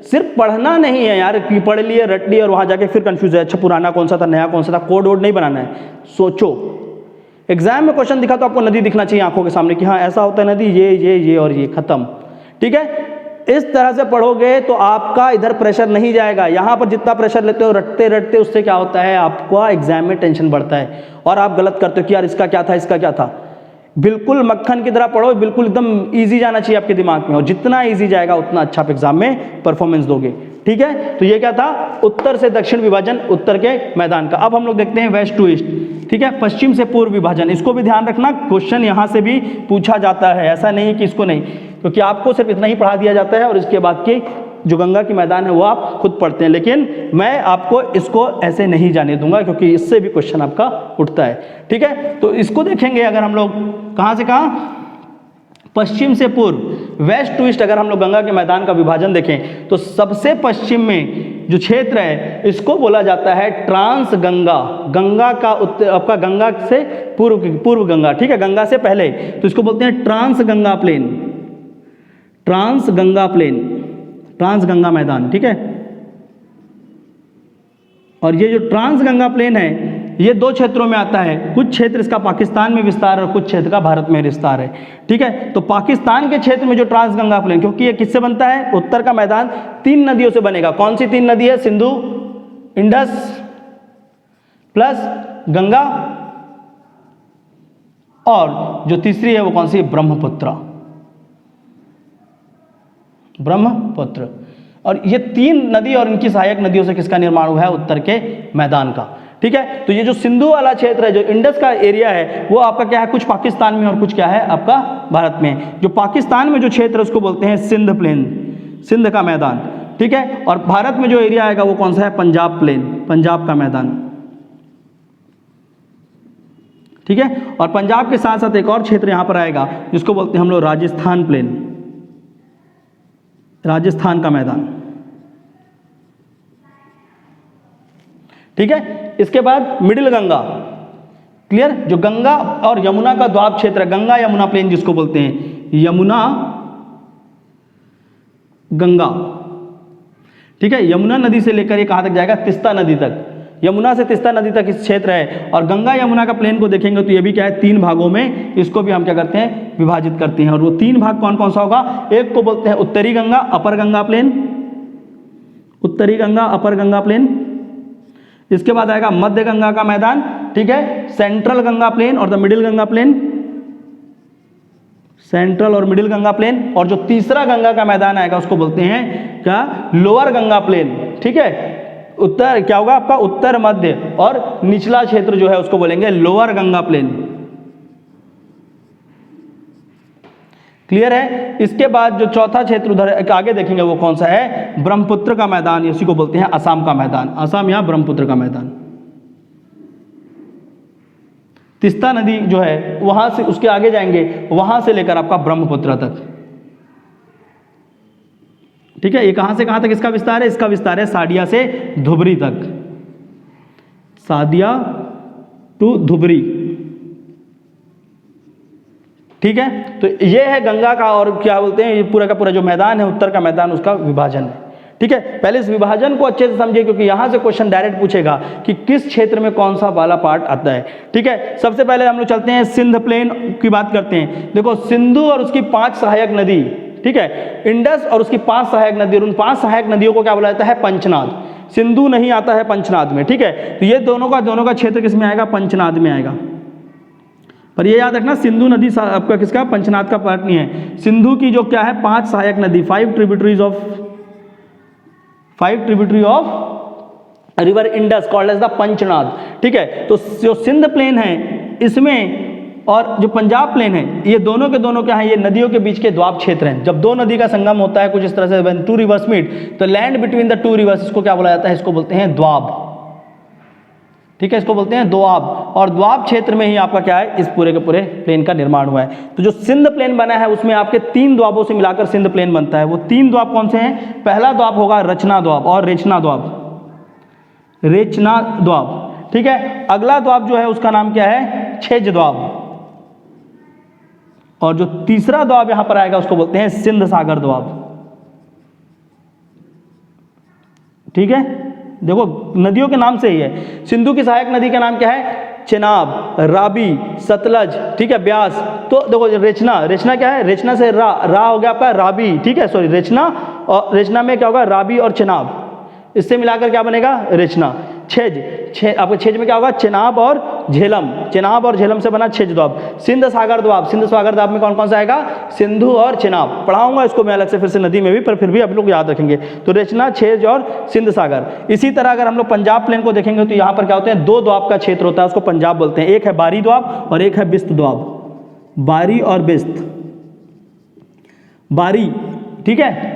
सिर्फ पढ़ना नहीं है यार कि पढ़ लिए रट लिए और वहाँ जाके फिर कंफ्यूज है, अच्छा पुराना कौन सा था, नया कौन सा था, कोड वोड नहीं बनाना है, सोचो। एग्जाम में क्वेश्चन दिखा तो आपको नदी दिखना चाहिए आंखों के सामने कि हाँ ऐसा होता है नदी, ये और ये, खत्म, ठीक है। इस तरह से पढ़ोगे तो आपका इधर प्रेशर नहीं जाएगा। यहाँ पर जितना प्रेशर लेते हो रटते रटते, उससे क्या होता है, आपका एग्जाम में टेंशन बढ़ता है और आप गलत करते हो कि यार इसका क्या था, इसका क्या था। बिल्कुल मक्खन की तरह पढ़ो, बिल्कुल एकदम इजी जाना चाहिए आपके दिमाग में, और जितना इजी जाएगा उतना अच्छा आप एग्जाम में परफॉर्मेंस दोगे, ठीक है। तो ये क्या था, उत्तर से दक्षिण विभाजन, उत्तर के मैदान का। अब हम लोग देखते हैं वेस्ट टू ईस्ट, ठीक है, पश्चिम से पूर्व विभाजन। इसको भी ध्यान रखना, क्वेश्चन यहाँ से भी पूछा जाता है, ऐसा नहीं कि इसको नहीं, क्योंकि आपको सिर्फ इतना ही पढ़ा दिया जाता है और इसके बाद की जो गंगा की मैदान है वो आप खुद पढ़ते हैं, लेकिन मैं आपको इसको ऐसे नहीं जाने दूंगा क्योंकि इससे भी क्वेश्चन आपका उठता है, ठीक है। तो इसको देखेंगे अगर हम लोग कहाँ से कहाँ, पश्चिम से पूर्व, वेस्ट टू ईस्ट, अगर हम लोग गंगा के मैदान का विभाजन देखें तो सबसे पश्चिम में जो क्षेत्र है इसको बोला जाता है ट्रांस गंगा, गंगा का उत्तर, आपका गंगा से पूर्व गंगा, ठीक है, गंगा से पहले, तो इसको बोलते हैं trans Ganga plain, trans Ganga plain, trans Ganga मैदान, ठीक है। और ये जो ट्रांस गंगा प्लेन है ये दो क्षेत्रों में आता है, कुछ क्षेत्र इसका पाकिस्तान में विस्तार और कुछ क्षेत्र का भारत में विस्तार है, ठीक है। तो पाकिस्तान के क्षेत्र में जो ट्रांस गंगा प्लेन, क्योंकि ये किससे बनता है, उत्तर का मैदान 3 नदियों से बनेगा। कौन सी 3 नदी है, सिंधु, इंडस प्लस गंगा, और जो तीसरी है वो कौन सी, ब्रह्मपुत्र, ब्रह्मपुत्र। और ये 3 नदी और इनकी सहायक नदियों से किसका निर्माण हुआ है, उत्तर के मैदान का, ठीक है। तो ये जो सिंधु वाला क्षेत्र है, जो इंडस का एरिया है, वो आपका क्या है, कुछ पाकिस्तान में और कुछ क्या है आपका भारत में। जो पाकिस्तान में जो क्षेत्र है उसको बोलते हैं सिंध प्लेन, सिंध का मैदान, ठीक है। और भारत में जो एरिया आएगा वो कौन सा है, पंजाब प्लेन, पंजाब का मैदान, ठीक है। और पंजाब के साथ साथ एक और क्षेत्र यहां पर आएगा जिसको बोलते हैं हम लोग राजस्थान प्लेन, राजस्थान का मैदान, ठीक है। इसके बाद मिडिल गंगा, क्लियर, जो गंगा और यमुना का द्वाब क्षेत्र है, गंगा यमुना प्लेन जिसको बोलते हैं, यमुना गंगा, ठीक है। यमुना नदी से लेकर ये कहां तक जाएगा, तिस्ता नदी तक, यमुना से तीस्ता नदी तक इस क्षेत्र है। और गंगा यमुना का प्लेन को देखेंगे तो ये भी क्या है, 3 भागों में इसको भी हम क्या करते हैं, विभाजित करते हैं। और वो 3 भाग कौन कौन सा होगा, एक को बोलते हैं उत्तरी गंगा अपर गंगा प्लेन, उत्तरी गंगा अपर गंगा प्लेन, इसके बाद आएगा मध्य गंगा का मैदान, ठीक है, सेंट्रल गंगा प्लेन और the middle Ganga plain, central और मिडिल गंगा प्लेन, और जो तीसरा गंगा का मैदान आएगा उसको बोलते हैं क्या, लोअर गंगा प्लेन, ठीक है। उत्तर क्या होगा आपका, उत्तर मध्य और निचला क्षेत्र जो है उसको बोलेंगे लोअर गंगा प्लेन। क्लियर है। इसके बाद जो चौथा क्षेत्र उधर आगे देखेंगे वो कौन सा है, ब्रह्मपुत्र का मैदान, इसी को बोलते हैं असम का मैदान, असम या ब्रह्मपुत्र का मैदान। तीस्ता नदी जो है वहां से उसके आगे जाएंगे, वहां से लेकर आपका ब्रह्मपुत्र तक, ठीक है। ये कहां से कहां तक इसका विस्तार है, इसका विस्तार है साडिया से धुबरी तक, सादिया टू धुबरी, ठीक है। तो ये है गंगा का, और क्या बोलते हैं, ये पूरा का पूरा जो मैदान है उत्तर का मैदान, उसका विभाजन है, ठीक है। पहले इस विभाजन को अच्छे से समझिए, क्योंकि यहां से क्वेश्चन डायरेक्ट पूछेगा कि किस क्षेत्र में कौन सा वाला पार्ट आता है, ठीक है। सबसे पहले हम लोग चलते हैं सिंध प्लेन की बात करते हैं। देखो सिंधु और उसकी 5 सहायक नदी, ठीक है, इंडस और उसकी 5 सहायक नदी, और उन 5 सहायक नदियों को क्या बोला जाता है, पंचनाद। सिंधु नहीं आता है पंचनाद में, ठीक है। तो ये दोनों का क्षेत्र किस में आएगा, पंचनाद में आएगा। पर ये याद रखना, सिंधु नदी आपका किसका, पंचनाद का पार्ट नहीं है। सिंधु की जो क्या है 5 सहायक नदी, 5 tributary of river Indus called as the Panchnad, ठीक है। तो जो सिंध प्लेन है इसमें और जो पंजाब प्लेन है, ये दोनों के दोनों क्या है, ये नदियों के बीच के द्वाब क्षेत्र हैं। जब 2 नदी का संगम होता है कुछ इस तरह से, व्हेन 2 रिवर्स मीट, तो लैंड बिटवीन द 2 रिवर्स, इसको क्या बोला जाता है, इसको बोलते हैं द्वाब, ठीक है, इसको बोलते हैं द्वाब। और द्वाब क्षेत्र में ही आपका क्या है, इस पूरे के पूरे प्लेन का निर्माण हुआ है। तो जो सिंध प्लेन बना है उसमें आपके 3 द्वाबों से मिलाकर सिंध प्लेन बनता है। वो 3 द्वाब कौन से हैं, पहला द्वाब होगा रचना द्वाब और रेचना द्वाब, रेचना द्वाब, ठीक है। अगला द्वाब जो है उसका नाम क्या है, छेज द्वाब, और जो तीसरा द्वाब यहां पर आएगा उसको बोलते हैं सिंध सागर द्वाब, ठीक है। देखो नदियों के नाम से ही है। सिंधु की सहायक नदी का नाम क्या है, चेनाब, राबी, सतलज, ठीक है, ब्यास। तो देखो रेचना, रेचना क्या है, रेचना से रा हो गया आपका राबी, ठीक है, सॉरी रेचना, और रेचना में क्या होगा, राबी और चेनाब, इससे मिलाकर क्या बनेगा, रेचना। आपको छेज में क्या होगा, चेनाब और झेलम, चेनाब और झेलम से बना छेज द्वाब। सिंध सागर द्वाब, सिंध सागर द्वाब में कौन कौन सा आएगा, सिंधु और चेनाब। पढ़ाऊंगा इसको मैं अलग से फिर से नदी में भी, पर फिर भी आप लोग याद रखेंगे। तो रेचना, छेज और सिंध सागर। इसी तरह अगर हम लोग पंजाब प्लेन को देखेंगे तो यहाँ पर क्या होते हैं, 2 द्वाब का क्षेत्र होता है, उसको पंजाब बोलते हैं। एक है बारी द्वाब और एक है बिस्त द्वाब, बारी और बिस्त। बारी, ठीक है,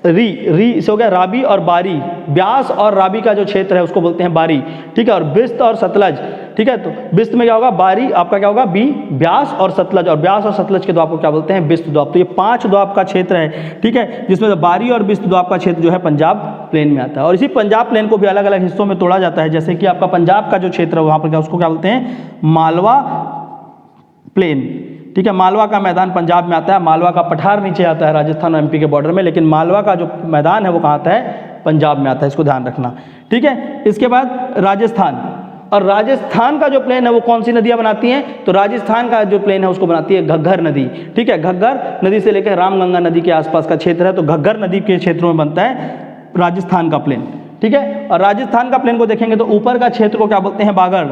री से हो गया राबी और बारी, ब्यास और राबी का जो क्षेत्र है उसको बोलते हैं बारी, ठीक है। और बिस्त और सतलज, ठीक है, तो बिस्त में क्या होगा, बारी आपका क्या होगा, बी, ब्यास और सतलज, और ब्यास और सतलज के द्वाब को क्या बोलते हैं, बिस्त द्वाब। तो ये 5 द्वाब का क्षेत्र है, ठीक है, जिसमें बारी और बिस्त द्वाब का क्षेत्र जो है पंजाब प्लेन में आता है। और इसी पंजाब प्लेन को भी अलग अलग हिस्सों में तोड़ा जाता है, जैसे कि आपका पंजाब का जो क्षेत्र है वहाँ पर क्या, उसको क्या बोलते हैं, मालवा प्लेन, ठीक है। मालवा का मैदान पंजाब में आता है, मालवा का पठार नीचे आता है राजस्थान और एमपी के बॉर्डर में, लेकिन मालवा का जो मैदान है वो कहाँ आता है, पंजाब में आता है, इसको ध्यान रखना, ठीक है। इसके बाद राजस्थान, और राजस्थान का जो प्लेन है वो कौन सी नदियाँ बनाती हैं, तो राजस्थान का जो प्लेन है उसको बनाती है घग्गर नदी, ठीक है। घग्गर नदी से लेकर रामगंगा नदी के आसपास का क्षेत्र है, तो घग्गर नदी के क्षेत्रों में बनता है राजस्थान का प्लेन, ठीक है। और राजस्थान का प्लेन को देखेंगे तो ऊपर का क्षेत्र को क्या बोलते हैं, बागड़।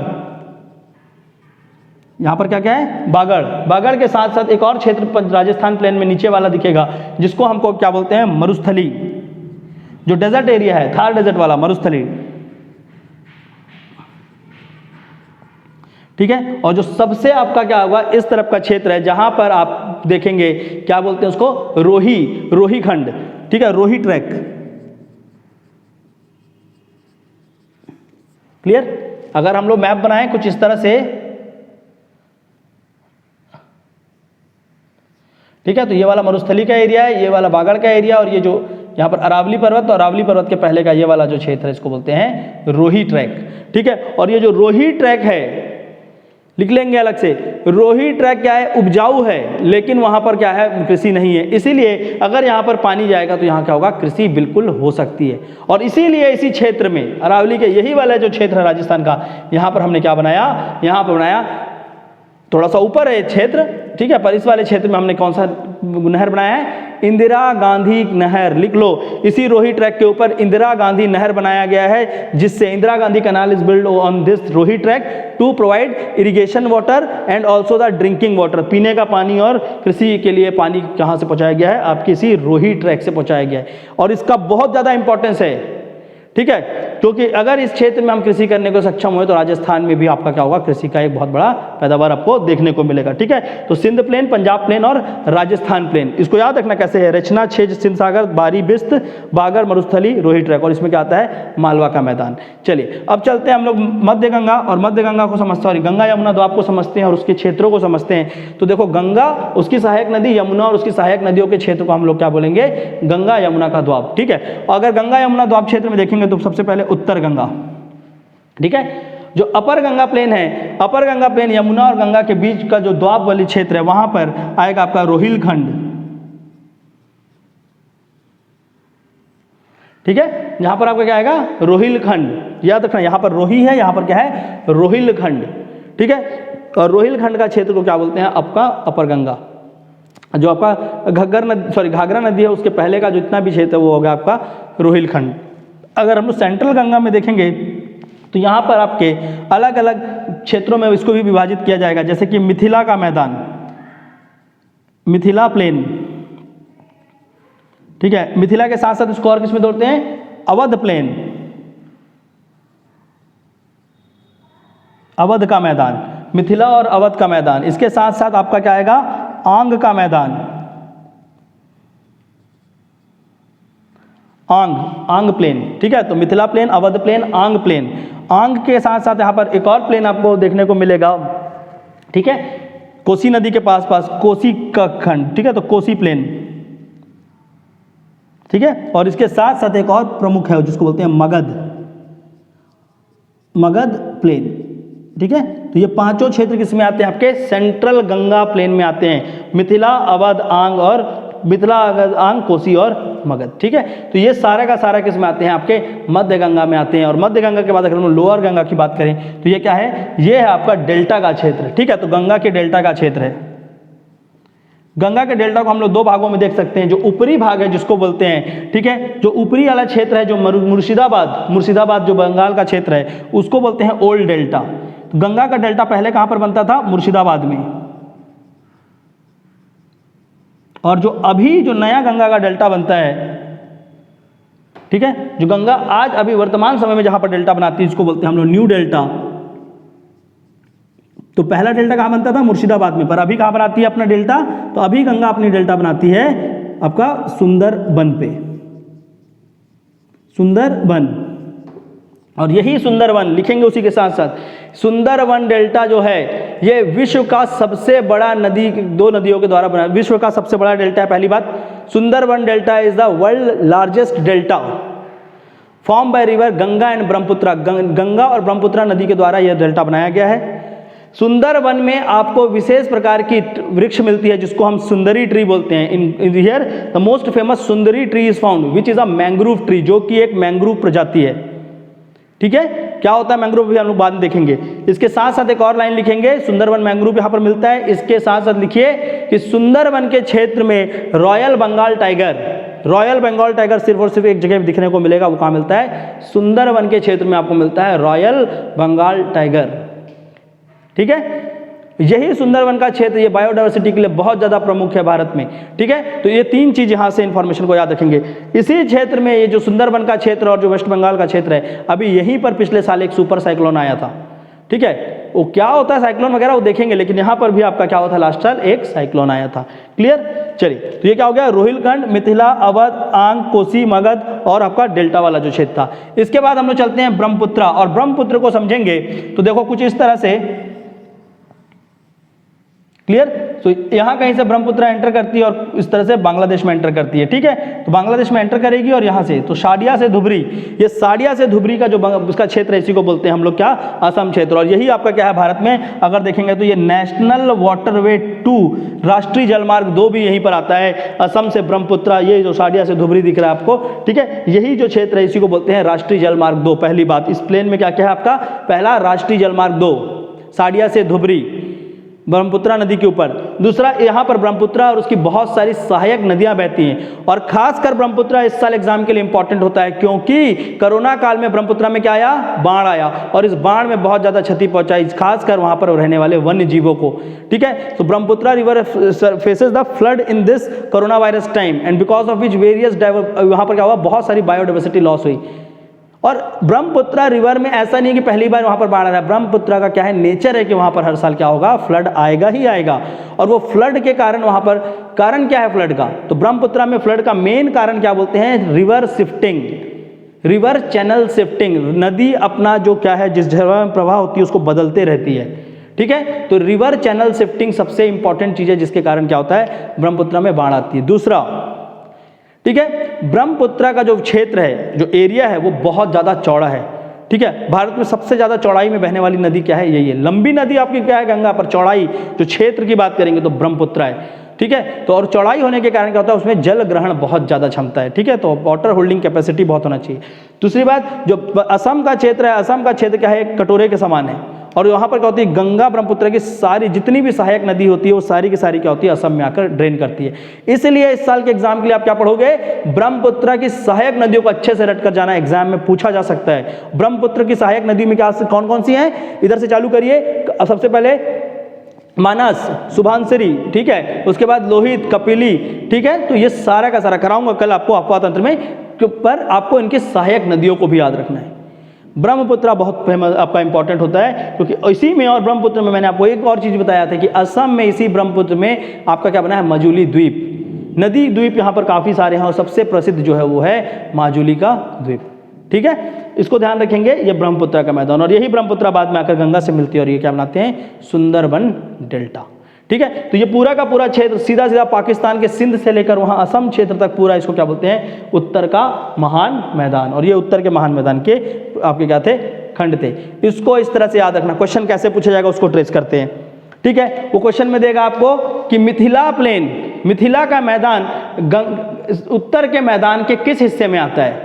यहाँ पर क्या क्या है, बागड़। बागड़ के साथ साथ एक और क्षेत्र राजस्थान प्लेन में नीचे वाला दिखेगा, जिसको हमको क्या बोलते हैं, मरुस्थली, जो डेजर्ट एरिया है, थार डेजर्ट वाला मरुस्थली, ठीक है। और जो सबसे आपका क्या होगा, इस तरफ का क्षेत्र है जहां पर आप देखेंगे क्या बोलते हैं उसको, रोही खंड, ठीक है, रोही ट्रैक। क्लियर। अगर हम लोग मैप बनाएं कुछ इस तरह से, ठीक है, तो ये वाला मरुस्थली का एरिया है, ये वाला बागड़ का एरिया, और ये जो यहाँ पर अरावली पर्वत, और अरावली पर्वत के पहले का ये वाला जो क्षेत्र है इसको बोलते हैं रोही ट्रैक, ठीक है। और ये जो रोही ट्रैक है लिख लेंगे अलग से। रोही ट्रैक क्या है, उपजाऊ है, लेकिन वहां पर क्या है, कृषि नहीं है। इसीलिए अगर यहाँ पर पानी जाएगा तो यहाँ क्या होगा, कृषि बिल्कुल हो सकती है। और इसीलिए इसी क्षेत्र में अरावली के यही वाला जो क्षेत्र है राजस्थान का, यहाँ पर हमने क्या बनाया, यहाँ पर बनाया, थोड़ा सा ऊपर है क्षेत्र, ठीक है, पर इस वाले क्षेत्र में हमने कौन सा नहर बनाया है, इंदिरा गांधी नहर। लिख लो, इसी रोही ट्रैक के ऊपर इंदिरा गांधी नहर बनाया गया है, जिससे Indira Gandhi canal is build on this Rohi track to provide irrigation water and also the drinking water. पीने का पानी और कृषि के लिए पानी कहाँ से पहुंचाया गया है, आपके इसी रोही ट्रैक से पहुंचाया गया है। और इसका बहुत ज़्यादा इंपॉर्टेंस है, ठीक है, क्योंकि अगर इस क्षेत्र में हम कृषि करने को सक्षम हुए तो राजस्थान में भी आपका क्या होगा, कृषि का एक बहुत बड़ा पैदावार आपको देखने को मिलेगा। ठीक है, तो सिंध प्लेन, पंजाब प्लेन और राजस्थान प्लेन, इसको याद रखना कैसे है, रचना, छेज, सिंध सागर, बारी, बिस्त, बागर, मरुस्थली, रोही ट्रैक, और इसमें क्या आता है, मालवा का मैदान। चलिए अब चलते हैं हम लोग मध्य गंगा, और मध्य गंगा को समझते हैं, गंगा यमुना द्वाब को समझते हैं और उसके क्षेत्रों को समझते हैं। तो देखो, गंगा, उसकी सहायक नदी यमुना और उसकी सहायक नदियों के क्षेत्र को हम लोग क्या बोलेंगे, गंगा यमुना का द्वाब। ठीक है, अगर गंगा यमुना द्वाब क्षेत्र में देखेंगे तो सबसे पहले उत्तर गंगा, ठीक है, जो अपर गंगा प्लेन है, अपर गंगा प्लेन यमुना और गंगा के बीच का जो द्वाब वाली क्षेत्र है, वहां पर आएगा आपका रोहिलखंड। ठीक है, यहां पर आपका क्या आएगा, रोहिलखंड। याद रखना, यहां पर रोही है, यहां पर क्या है, रोहिलखंड। ठीक है, और रोहिलखंड का क्षेत्र को क्या बोलते हैं, आपका अपर गंगा। जो आपका घाघरा नदी है, उसके पहले का जो इतना भी क्षेत्र है वो होगा आपका रोहिलखंड। अगर हम लोग सेंट्रल गंगा में देखेंगे तो यहाँ पर आपके अलग अलग क्षेत्रों में इसको भी विभाजित किया जाएगा, जैसे कि मिथिला का मैदान, मिथिला प्लेन। ठीक है, मिथिला के साथ साथ इसको और किसमें तोड़ते हैं, अवध प्लेन, अवध का मैदान, मिथिला और अवध का मैदान। इसके साथ साथ आपका क्या आएगा, आंग का मैदान, आंग प्लेन। ठीक है, तो मिथिला प्लेन, अवध प्लेन, आंग प्लेन। आंग के साथ साथ यहाँ पर एक और प्लेन आपको देखने को मिलेगा, ठीक है, कोसी नदी के पास कोसी का खंड। ठीक है, तो कोसी प्लेन। ठीक है, और इसके साथ साथ एक और प्रमुख है जिसको बोलते हैं मगध प्लेन। ठीक है, तो ये पांचों क्षेत्र किसमें आते हैं, आपके सेंट्रल गंगा प्लेन में आते हैं, मिथिला, अवध, आंग और मिथिला, अवध, आंग, कोसी और मगध। ठीक है, तो ये सारा का सारा किस में आते हैं, आपके मध्य गंगा में आते हैं। और मध्य गंगा के बाद अगर हम लोअर गंगा की बात करें तो ये क्या है, ये है आपका डेल्टा का क्षेत्र। ठीक है, तो गंगा के डेल्टा का क्षेत्र है। गंगा के डेल्टा को हम लोग दो भागों में देख सकते हैं, जो ऊपरी भाग है जिसको बोलते हैं, ठीक है, जो ऊपरी वाला क्षेत्र है, जो मुर्शिदाबाद जो बंगाल का क्षेत्र है, उसको बोलते हैं ओल्ड डेल्टा। तो गंगा का डेल्टा पहले कहां पर बनता था, मुर्शिदाबाद में। और जो अभी जो नया गंगा का डेल्टा बनता है, ठीक है, जो गंगा आज अभी वर्तमान समय में जहां पर डेल्टा बनाती है, इसको बोलते हैं हम लोग न्यू डेल्टा। तो पहला डेल्टा कहां बनता था, मुर्शिदाबाद में, पर अभी कहां बनाती है अपना डेल्टा, तो अभी गंगा अपनी डेल्टा बनाती है आपका सुंदरबन पे, सुंदरबन। और यही सुंदरबन लिखेंगे उसी के साथ साथ, सुंदरबन डेल्टा जो है ये विश्व का सबसे बड़ा नदी, दो नदियों के द्वारा बना, विश्व का सबसे बड़ा डेल्टा है। पहली बात, Sundarban delta is the world largest delta form by river Ganga and Brahmaputra. Ganga और ब्रह्मपुत्र नदी के द्वारा यह डेल्टा बनाया गया है। सुंदरबन में आपको विशेष प्रकार की वृक्ष मिलती है जिसको हम सुंदरी ट्री बोलते हैं। In here the most famous Sundari tree is found which is a mangrove tree, जो कि एक मैंग्रोव प्रजाति है। ठीक है, क्या होता है मैंग्रोव भी हम लोग बाद में देखेंगे। इसके साथ साथ एक और लाइन लिखेंगे, सुंदरबन मैंग्रोव यहाँ पर मिलता है। इसके साथ साथ लिखिए कि सुंदरबन के क्षेत्र में रॉयल बंगाल टाइगर सिर्फ और सिर्फ एक जगह दिखने को मिलेगा। वो कहाँ मिलता है, सुंदरबन के क्षेत्र में आपको मिलता है रॉयल बंगाल टाइगर। ठीक है, यही सुंदरबन का क्षेत्र, ये बायोडायवर्सिटी के लिए बहुत ज़्यादा प्रमुख है भारत में। ठीक है, तो ये तीन चीज़ यहाँ से इन्फॉर्मेशन को याद रखेंगे। इसी क्षेत्र में ये जो सुंदरबन का क्षेत्र और जो वेस्ट बंगाल का क्षेत्र है, अभी यहीं पर पिछले साल एक सुपर साइक्लोन आया था। ठीक है, वो क्या होता है साइक्लोन वगैरह वो देखेंगे, लेकिन यहाँ पर भी आपका क्या होता है, लास्ट साल एक साइक्लोन आया था। क्लियर, चलिए, तो ये क्या हो गया, रोहिलखंड, मिथिला, अवध, आंग, कोसी, मगध और आपका डेल्टा वाला जो क्षेत्र था। इसके बाद हम लोग चलते हैं ब्रह्मपुत्र, और ब्रह्मपुत्र को समझेंगे तो देखो कुछ इस तरह से क्लियर। तो यहाँ कहीं से ब्रह्मपुत्र एंटर करती है और इस तरह से बांग्लादेश में एंटर करती है, ठीक है। तो बांग्लादेश में एंटर करेगी और यहाँ से तो साडिया से धुबरी, ये साडिया से धुबरी का जो उसका क्षेत्र है इसी को बोलते हैं हम लोग क्या, असम क्षेत्र। और यही आपका क्या है भारत में अगर देखेंगे तो ये नेशनल वाटरवे 2 राष्ट्रीय जलमार्ग 2 भी यहीं पर आता है, असम से ब्रह्मपुत्र, ये जो साडिया से धुबरी दिख रहा है आपको, ठीक है, यही जो क्षेत्र है इसी को बोलते हैं राष्ट्रीय जलमार्ग 2। पहली बात, इस प्लेन में क्या क्या है आपका, पहला राष्ट्रीय जलमार्ग 2 साडिया से धुबरी ब्रह्मपुत्र नदी के ऊपर। दूसरा, यहाँ पर ब्रह्मपुत्र और उसकी बहुत सारी सहायक नदियां बहती हैं और खासकर ब्रह्मपुत्र इस साल एग्जाम के लिए इंपॉर्टेंट होता है क्योंकि कोरोना काल में ब्रह्मपुत्र में क्या आया, बाढ़ आया और इस बाढ़ में बहुत ज़्यादा क्षति पहुंचाई खासकर वहाँ पर रहने वाले वन्य जीवों को, ठीक है। तो Brahmaputra river faces the flood in this corona virus time and because of which various वहाँ पर क्या हुआ, बहुत सारी बायोडाइवर्सिटी लॉस हुई। और ब्रह्मपुत्र रिवर में ऐसा नहीं है कि पहली बार वहां पर बाढ़ आ रहा है, ब्रह्मपुत्र का क्या है नेचर है कि वहां पर हर साल क्या होगा, फ्लड आएगा ही आएगा। और वो फ्लड के कारण वहां पर कारण क्या है फ्लड का, तो ब्रह्मपुत्र में फ्लड का मेन कारण क्या बोलते हैं, river shifting, river channel shifting. नदी अपना जो क्या है जिस जगह में प्रवाह होती है उसको बदलते रहती है, ठीक है। तो रिवर चैनल शिफ्टिंग सबसे इंपॉर्टेंट चीज है जिसके कारण क्या होता है, ब्रह्मपुत्र में बाढ़ आती है। दूसरा, ठीक है, ब्रह्मपुत्र का जो क्षेत्र है, जो एरिया है वो बहुत ज़्यादा चौड़ा है, ठीक है। भारत में सबसे ज़्यादा चौड़ाई में बहने वाली नदी क्या है, यही है। लंबी नदी आपकी क्या है, गंगा, पर चौड़ाई जो क्षेत्र की बात करेंगे तो ब्रह्मपुत्र है, ठीक है। तो और चौड़ाई होने के कारण क्या होता है, उसमें जल ग्रहण बहुत ज़्यादा क्षमता है, ठीक है। तो वाटर होल्डिंग कैपेसिटी बहुत होना चाहिए। दूसरी बात, जो असम का क्षेत्र है, असम का क्षेत्र क्या है, एक कटोरे के समान है और यहाँ पर क्या होती है, गंगा ब्रह्मपुत्र की सारी जितनी भी सहायक नदी होती है वो सारी की सारी क्या होती है, असम में आकर ड्रेन करती है। इसलिए इस साल के एग्जाम के लिए आप क्या पढ़ोगे, ब्रह्मपुत्र की सहायक नदियों को अच्छे से रट कर जाना, एग्जाम में पूछा जा सकता है। ब्रह्मपुत्र की सहायक नदी में क्या कौन कौन सी हैं, इधर से चालू करिए। सबसे पहले मानस, सुभानसिरी, ठीक है, उसके बाद लोहित, कपिली, ठीक है। तो ये सारा का सारा कराऊंगा कल आपको अफवाह तंत्र में, पर आपको इनकी सहायक नदियों को भी याद रखना है। ब्रह्मपुत्र बहुत फेमस आपका इंपॉर्टेंट होता है क्योंकि इसी में, और ब्रह्मपुत्र में मैंने आपको एक और चीज बताया था कि असम में इसी ब्रह्मपुत्र में आपका क्या बना है, माजुली द्वीप, नदी द्वीप यहाँ पर काफी सारे हैं और सबसे प्रसिद्ध जो है वो है माजुली का द्वीप, ठीक है। इसको ध्यान रखेंगे, ये ब्रह्मपुत्र का मैदान, और यही ब्रह्मपुत्र बाद में आकर गंगा से मिलती है और ये क्या बनाते हैं, सुंदरबन डेल्टा, ठीक है। तो ये पूरा का पूरा क्षेत्र सीधा सीधा पाकिस्तान के सिंध से लेकर वहां असम क्षेत्र तक पूरा, इसको क्या बोलते हैं, उत्तर का महान मैदान। और ये उत्तर के महान मैदान के आपके क्या थे, खंड थे। इसको इस तरह से याद रखना, क्वेश्चन कैसे पूछा जाएगा उसको ट्रेस करते हैं, ठीक है। वो क्वेश्चन में देगा आपको कि मिथिला प्लेन, मिथिला का मैदान उत्तर के मैदान के किस हिस्से में आता है,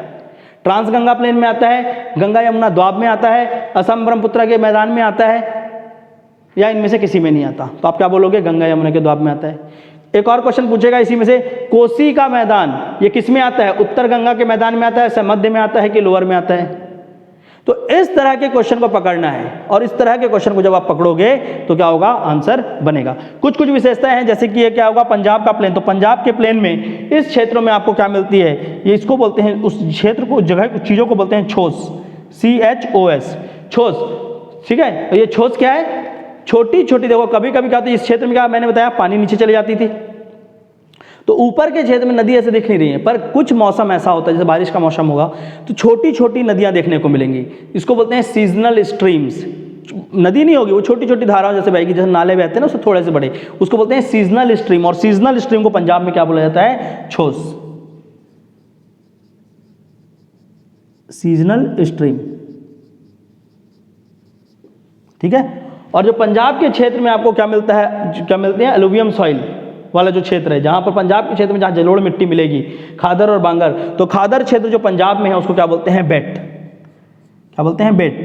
ट्रांसगंगा प्लेन में आता है, गंगा यमुना द्वाब में आता है, असम ब्रह्मपुत्र के मैदान में आता है, या इनमें से किसी में नहीं आता। तो आप क्या बोलोगे, गंगा यमुना के द्वाब में आता है। एक और क्वेश्चन पूछेगा इसी में से, कोसी का मैदान ये किस में आता है, उत्तर गंगा के मैदान में आता है, मध्य में आता है कि लोअर में आता है। तो इस तरह के क्वेश्चन को पकड़ना है और इस तरह के क्वेश्चन को जब आप पकड़ोगे तो क्या होगा, आंसर बनेगा। कुछ कुछ विशेषताएं हैं, जैसे कि ये क्या होगा, पंजाब का प्लेन, तो पंजाब के प्लेन में इस क्षेत्रों में आपको क्या मिलती है, ये इसको बोलते हैं, उस क्षेत्र को, जगह चीजों को बोलते हैं छोस, CHOS, छोस, ठीक है। तो ये छोस क्या है, छोटी छोटी, देखो कभी कभी क्या होता है इस क्षेत्र में, क्या मैंने बताया, पानी नीचे चली जाती थी, तो ऊपर के क्षेत्र में नदी ऐसे दिख नहीं रही है, पर कुछ मौसम ऐसा होता है जैसे बारिश का मौसम होगा तो छोटी छोटी नदियां देखने को मिलेंगी, इसको बोलते हैं सीजनल स्ट्रीम्स। नदी नहीं होगी, वो छोटी छोटी धाराओं जैसे बहेगी, जैसे नाले बहते हैं ना उससे थोड़े से बड़े, उसको बोलते हैं सीजनल स्ट्रीम। और सीजनल स्ट्रीम को पंजाब में क्या बोला जाता है, छोस, सीजनल स्ट्रीम, ठीक है। और जो पंजाब के क्षेत्र में आपको क्या मिलता है, क्या मिलते हैं, एलुवियम सॉइल वाला जो क्षेत्र है, जहां पर पंजाब के क्षेत्र में जहां जलोढ़ मिट्टी मिलेगी, खादर और बांगर, तो खादर क्षेत्र जो पंजाब में है उसको क्या बोलते हैं, बेट, क्या बोलते हैं, बेट,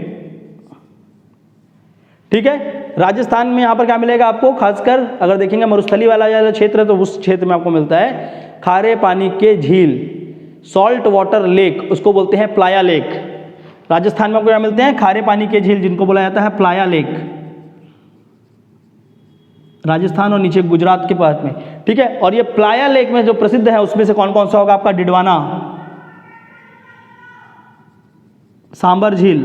ठीक है। राजस्थान में यहां पर क्या मिलेगा आपको, खासकर अगर देखेंगे मरुस्थली वाला क्षेत्र है तो उस क्षेत्र में आपको मिलता है खारे पानी के झील, सॉल्ट वाटर लेक, उसको बोलते हैं प्लाया लेक। राजस्थान में आपको क्या मिलते हैं, खारे पानी के झील, जिनको बोला जाता है प्लाया लेक, राजस्थान और नीचे गुजरात के पास में, ठीक है। और ये प्लाया लेक में जो प्रसिद्ध है उसमें से कौन कौन सा होगा आपका, डिडवाना, सांबर झील,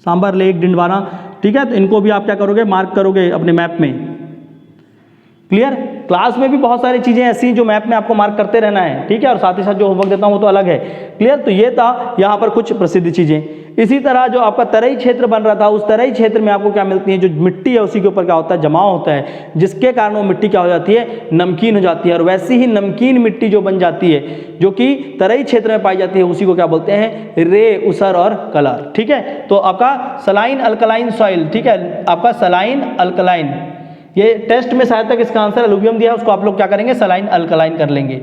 सांबर लेक, डिडवाना, ठीक है। तो इनको भी आप क्या करोगे, मार्क करोगे अपने मैप में। क्लियर। क्लास में भी बहुत सारी चीज़ें ऐसी जो मैप में आपको मार्क करते रहना है, ठीक है, और साथ ही साथ जो होमवर्क देता हूँ वो तो अलग है। क्लियर। तो ये था यहाँ पर कुछ प्रसिद्ध चीज़ें। इसी तरह जो आपका तराई क्षेत्र बन रहा था, उस तराई क्षेत्र में आपको क्या मिलती है, जो मिट्टी है उसी के ऊपर क्या होता है, जमाव होता है, जिसके कारण वो मिट्टी क्या हो जाती है, नमकीन हो जाती है। और वैसी ही नमकीन मिट्टी जो बन जाती है, जो कि तराई क्षेत्र में पाई जाती है, उसी को क्या बोलते हैं, रे, ऊसर और कलर। ठीक है। तो आपका सलाइन अल्कलाइन सॉइल, ठीक है, आपका सलाइन अल्कलाइन, ये टेस्ट में शायद तक इसका आंसर एलुवियम दिया है, उसको आप लोग क्या करेंगे, सलाइन अल्कलाइन कर लेंगे।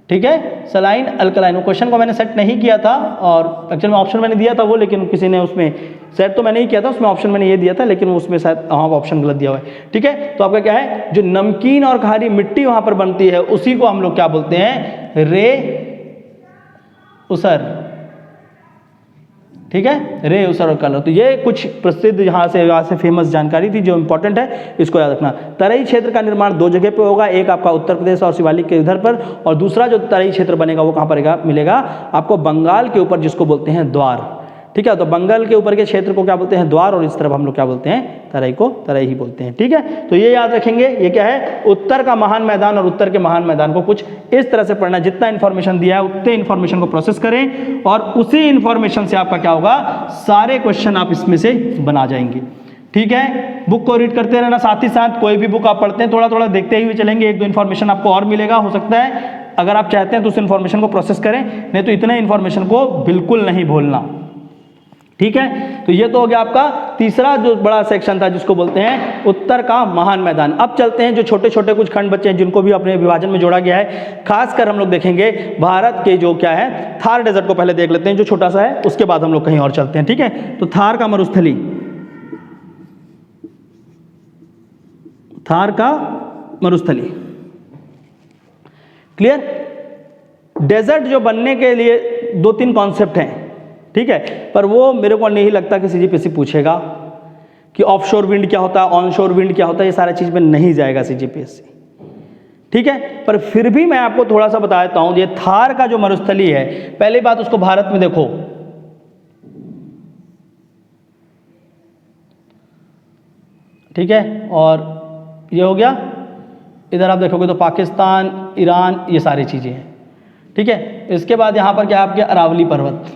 ठीक है, सलाइन अल्कलाइन। वो क्वेश्चन को मैंने सेट नहीं किया था, और एक्चुअल में ऑप्शन मैंने दिया था वो, लेकिन किसी ने उसमें सेट तो मैंने ही किया था, उसमें ऑप्शन मैंने ये दिया था, लेकिन उसमें शायद हाँ ऑप्शन गलत दिया हुआ है। ठीक है। तो आपका क्या है, जो नमकीन और खारी मिट्टी वहां पर बनती है, उसी को हम लोग क्या बोलते हैं, रे उसर। ठीक है, रे, ऊसर और कलर। तो ये कुछ प्रसिद्ध यहाँ से फेमस जानकारी थी जो इंपॉर्टेंट है, इसको याद रखना। तराई क्षेत्र का निर्माण दो जगह पे होगा, एक आपका उत्तर प्रदेश और शिवालिक के इधर पर, और दूसरा जो तराई क्षेत्र बनेगा वो कहाँ पर मिलेगा आपको, बंगाल के ऊपर, जिसको बोलते हैं द्वार। ठीक है। तो बंगाल के ऊपर के क्षेत्र को क्या बोलते हैं, द्वार, और इस तरफ हम लोग क्या बोलते हैं, तराई को तराई ही बोलते हैं। ठीक है। तो ये याद रखेंगे। ये क्या है, उत्तर का महान मैदान, और उत्तर के महान मैदान को कुछ इस तरह से पढ़ना, जितना इन्फॉर्मेशन दिया है उतने इन्फॉर्मेशन को प्रोसेस करें, और उसी इन्फॉर्मेशन से आपका क्या होगा, सारे क्वेश्चन आप इसमें से बना जाएंगे। ठीक है। बुक को रीड करते रहना, साथ ही साथ कोई भी बुक आप पढ़ते हैं थोड़ा थोड़ा देखते हुए चलेंगे, एक दो इन्फॉर्मेशन आपको और मिलेगा, हो सकता है अगर आप चाहते हैं तो उस इन्फॉर्मेशन को प्रोसेस करें, नहीं तो इतने इन्फॉर्मेशन को बिल्कुल नहीं भूलना। ठीक है। तो ये तो हो गया आपका तीसरा जो बड़ा सेक्शन था, जिसको बोलते हैं उत्तर का महान मैदान। अब चलते हैं जो छोटे छोटे कुछ खंड बचे हैं, जिनको भी अपने विभाजन में जोड़ा गया है। खासकर हम लोग देखेंगे भारत के जो क्या है, थार डेजर्ट को पहले देख लेते हैं, जो छोटा सा है, उसके बाद हम लोग कहीं और चलते हैं। ठीक है। तो थार का मरुस्थली, थार का मरुस्थली, क्लियर। डेजर्ट जो बनने के लिए दो तीन कॉन्सेप्ट हैं, ठीक है, पर वो मेरे को नहीं लगता कि सीजीपीएससी पूछेगा कि ऑफशोर विंड क्या होता है, ऑनशोर विंड क्या होता है, ये सारा चीज में नहीं जाएगा सीजीपीएससी। ठीक है। पर फिर भी मैं आपको थोड़ा सा बता देता हूं, ये थार का जो मरुस्थली है, पहली बात उसको भारत में देखो, ठीक है, और ये हो गया, इधर आप देखोगे तो पाकिस्तान, ईरान, ये सारी चीजें हैं। ठीक है। इसके बाद यहां पर क्या है आपके अरावली पर्वत।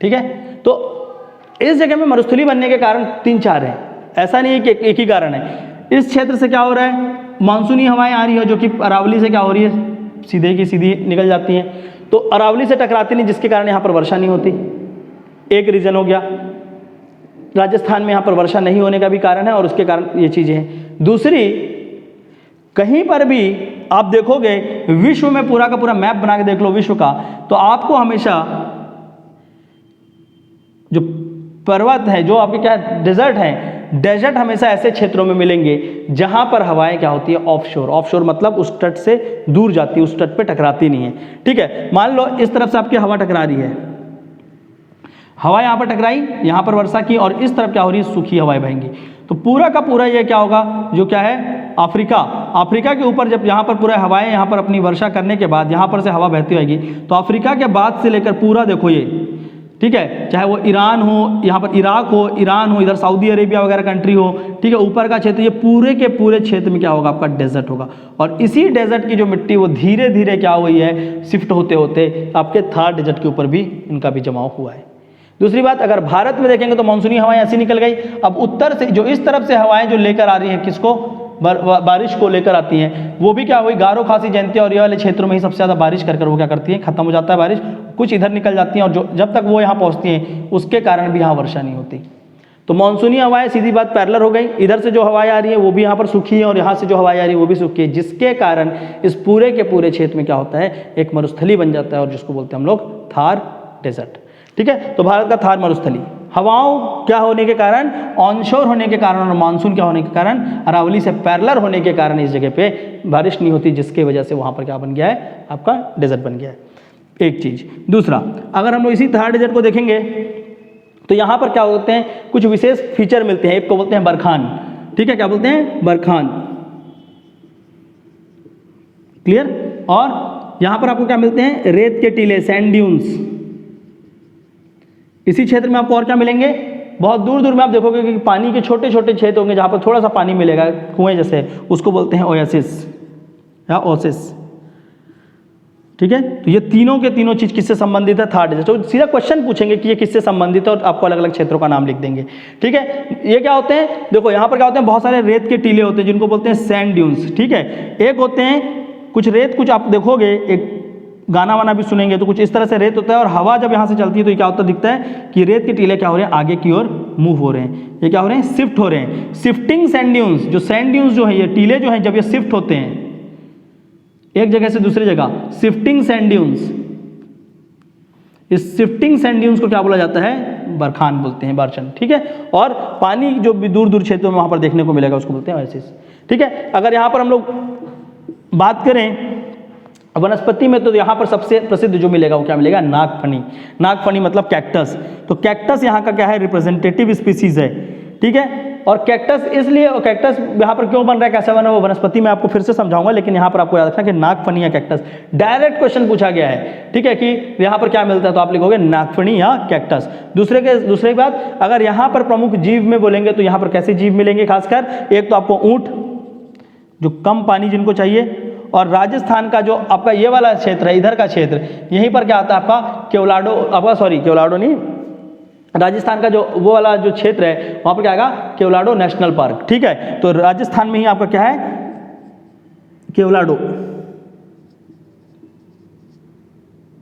ठीक है। तो इस जगह में मरुस्थली बनने के कारण तीन चार हैं, ऐसा नहीं है कि एक ही कारण है। इस क्षेत्र से क्या हो रहा है, मानसूनी हवाएं आ रही है, जो कि अरावली से क्या हो रही है, सीधे की सीधी निकल जाती हैं, तो अरावली से टकराती नहीं, जिसके कारण यहाँ पर वर्षा नहीं होती। एक रीजन हो गया। राजस्थान में यहाँ पर वर्षा नहीं होने का भी कारण है, और उसके कारण ये चीजें हैं। दूसरी, कहीं पर भी आप देखोगे विश्व में, पूरा का पूरा मैप बना के देख लो विश्व का, तो आपको हमेशा जो पर्वत है, जो आपके क्या डेजर्ट है, डेजर्ट हमेशा ऐसे क्षेत्रों में मिलेंगे जहां पर हवाएं क्या होती है, ऑफशोर। ऑफशोर मतलब उस तट से दूर जाती है, उस तट पे टकराती नहीं है। ठीक है। मान लो इस तरफ से आपकी हवा टकरा रही है, हवा यहाँ पर टकराई, यहाँ पर वर्षा की, और इस तरफ क्या हो रही है, सूखी हवाएं बहेंगी। तो पूरा का पूरा ये क्या होगा, जो क्या है, अफ्रीका, अफ्रीका के ऊपर जब यहाँ पर पूरा हवाएं यहाँ पर अपनी वर्षा करने के बाद यहाँ पर से हवा बहती आएगी, तो अफ्रीका के बाद से लेकर पूरा देखो ये, ठीक है, चाहे वो ईरान हो, यहाँ पर इराक हो, ईरान हो, इधर सऊदी अरेबिया वगैरह कंट्री हो, ठीक है, ऊपर का क्षेत्र, ये पूरे के पूरे क्षेत्र में क्या होगा, आपका डेजर्ट होगा। और इसी डेजर्ट की जो मिट्टी वो धीरे धीरे क्या हुई है, शिफ्ट होते होते आपके थार डेजर्ट के ऊपर भी इनका भी जमाव हुआ है। दूसरी बात, अगर भारत में देखेंगे तो मानसूनी हवाएं ऐसी निकल गई। अब उत्तर से जो इस तरफ से हवाएं जो लेकर आ रही हैं, किसको, बारिश को लेकर आती हैं, वो भी क्या हुई, गारो, खासी, जयंती और ये वाले क्षेत्रों में ही सबसे ज़्यादा बारिश कर वो क्या करती हैं, खत्म हो जाता है बारिश, कुछ इधर निकल जाती हैं, और जो जब तक वो यहाँ पहुँचती हैं उसके कारण भी यहाँ वर्षा नहीं होती। तो मानसूनी हवाएं सीधी बात पैरेलल हो गई, इधर से जो हवाएं आ रही है वो भी यहाँ पर सूखी है, और यहाँ से जो हवाएं आ रही है वो भी सूखी है, जिसके कारण इस पूरे के पूरे क्षेत्र में क्या होता है, एक मरुस्थली बन जाता है, और जिसको बोलते हैं हम लोग थार डेजर्ट। ठीक है। तो भारत का थार मरुस्थली, हवाओं क्या होने के कारण, ऑनशोर होने के कारण, और मानसून क्या होने के कारण, अरावली से पैरेलल होने के कारण इस जगह पे बारिश नहीं होती, जिसके वजह से वहाँ पर क्या बन गया है, आपका डेजर्ट बन गया है। एक चीज़। दूसरा, अगर हम लोग इसी थार डेजर्ट को देखेंगे तो यहाँ पर क्या होते हैं, कुछ विशेष फीचर मिलते हैं। एक को बोलते हैं बरखान। ठीक है, क्या बोलते हैं, बरखान, क्लियर। और यहाँ पर आपको क्या मिलते हैं, रेत के टीले, सैंड ड्यून्स। इसी क्षेत्र में आपको और क्या मिलेंगे, बहुत दूर दूर में आप देखोगे कि पानी के छोटे छोटे क्षेत्र होंगे जहाँ पर थोड़ा सा पानी मिलेगा, कुएं जैसे, उसको बोलते हैं ओएसिस या ओसिस। ठीक है, तो ये तीनों के तीनों चीज़ किससे संबंधित है? थार डेजर्ट। तो सीधा क्वेश्चन पूछेंगे कि ये किससे संबंधित है और आपको अलग अलग क्षेत्रों का नाम लिख देंगे। ठीक है, ये क्या होते हैं, देखो यहाँ पर क्या होते हैं, बहुत सारे रेत के टीले होते हैं जिनको बोलते हैं सैंड ड्यून्स। ठीक है, एक होते हैं कुछ रेत, कुछ आप देखोगे एक गाना वाना भी सुनेंगे तो कुछ इस तरह से रेत होता है, और हवा जब यहाँ से चलती है तो ये क्या होता है, दिखता है कि रेत के टीले क्या हो रहे हैं, आगे की ओर मूव हो रहे हैं। ये क्या हो रहे हैं, शिफ्ट हो रहे हैं। शिफ्टिंग सैंड ड्यून्स, जो सैंड ड्यून्स जो है, ये टीले जो हैं, जब ये शिफ्ट होते हैं एक जगह से दूसरी जगह, शिफ्टिंग सैंड ड्यून्स, इस शिफ्टिंग सैंड ड्यून्स को क्या बोला जाता है, बरखान बोलते हैं, बारचन। ठीक है, और पानी जो भी दूर दूर क्षेत्रों में वहाँ पर देखने को मिलेगा उसको बोलते हैं ओएसिस। ठीक है, अगर यहाँ पर हम लोग बात करें वनस्पति में, तो यहाँ पर सबसे प्रसिद्ध जो मिलेगा वो क्या मिलेगा, नागफनी। नागफनी मतलब कैक्टस। तो कैक्टस यहाँ का क्या है, रिप्रेजेंटेटिव स्पीसीज है। ठीक है, और कैक्टस इसलिए, कैक्टस यहाँ पर क्यों बन रहा है, कैसे बना, वो वनस्पति में आपको फिर से समझाऊंगा, लेकिन यहाँ पर आपको याद रखना कि नागफनी या कैक्टस डायरेक्ट क्वेश्चन पूछा गया है। ठीक है, कि यहाँ पर क्या मिलता है, तो आप लिखोगे नागफनी या कैक्टस। दूसरी बात, अगर यहाँ पर प्रमुख जीव में बोलेंगे तो यहाँ पर कैसे जीव मिलेंगे, खासकर एक तो आपको ऊँट, जो कम पानी जिनको चाहिए, और राजस्थान का जो आपका ये वाला क्षेत्र है, इधर का क्षेत्र, यहीं पर क्या आता है आपका केवलाडो, आपका सॉरी केवलाडो नहीं, राजस्थान का जो वो वाला जो क्षेत्र है वहाँ पर क्या आएगा, केवलाडो नेशनल पार्क। ठीक है, तो राजस्थान में ही आपका क्या है, केवलाडो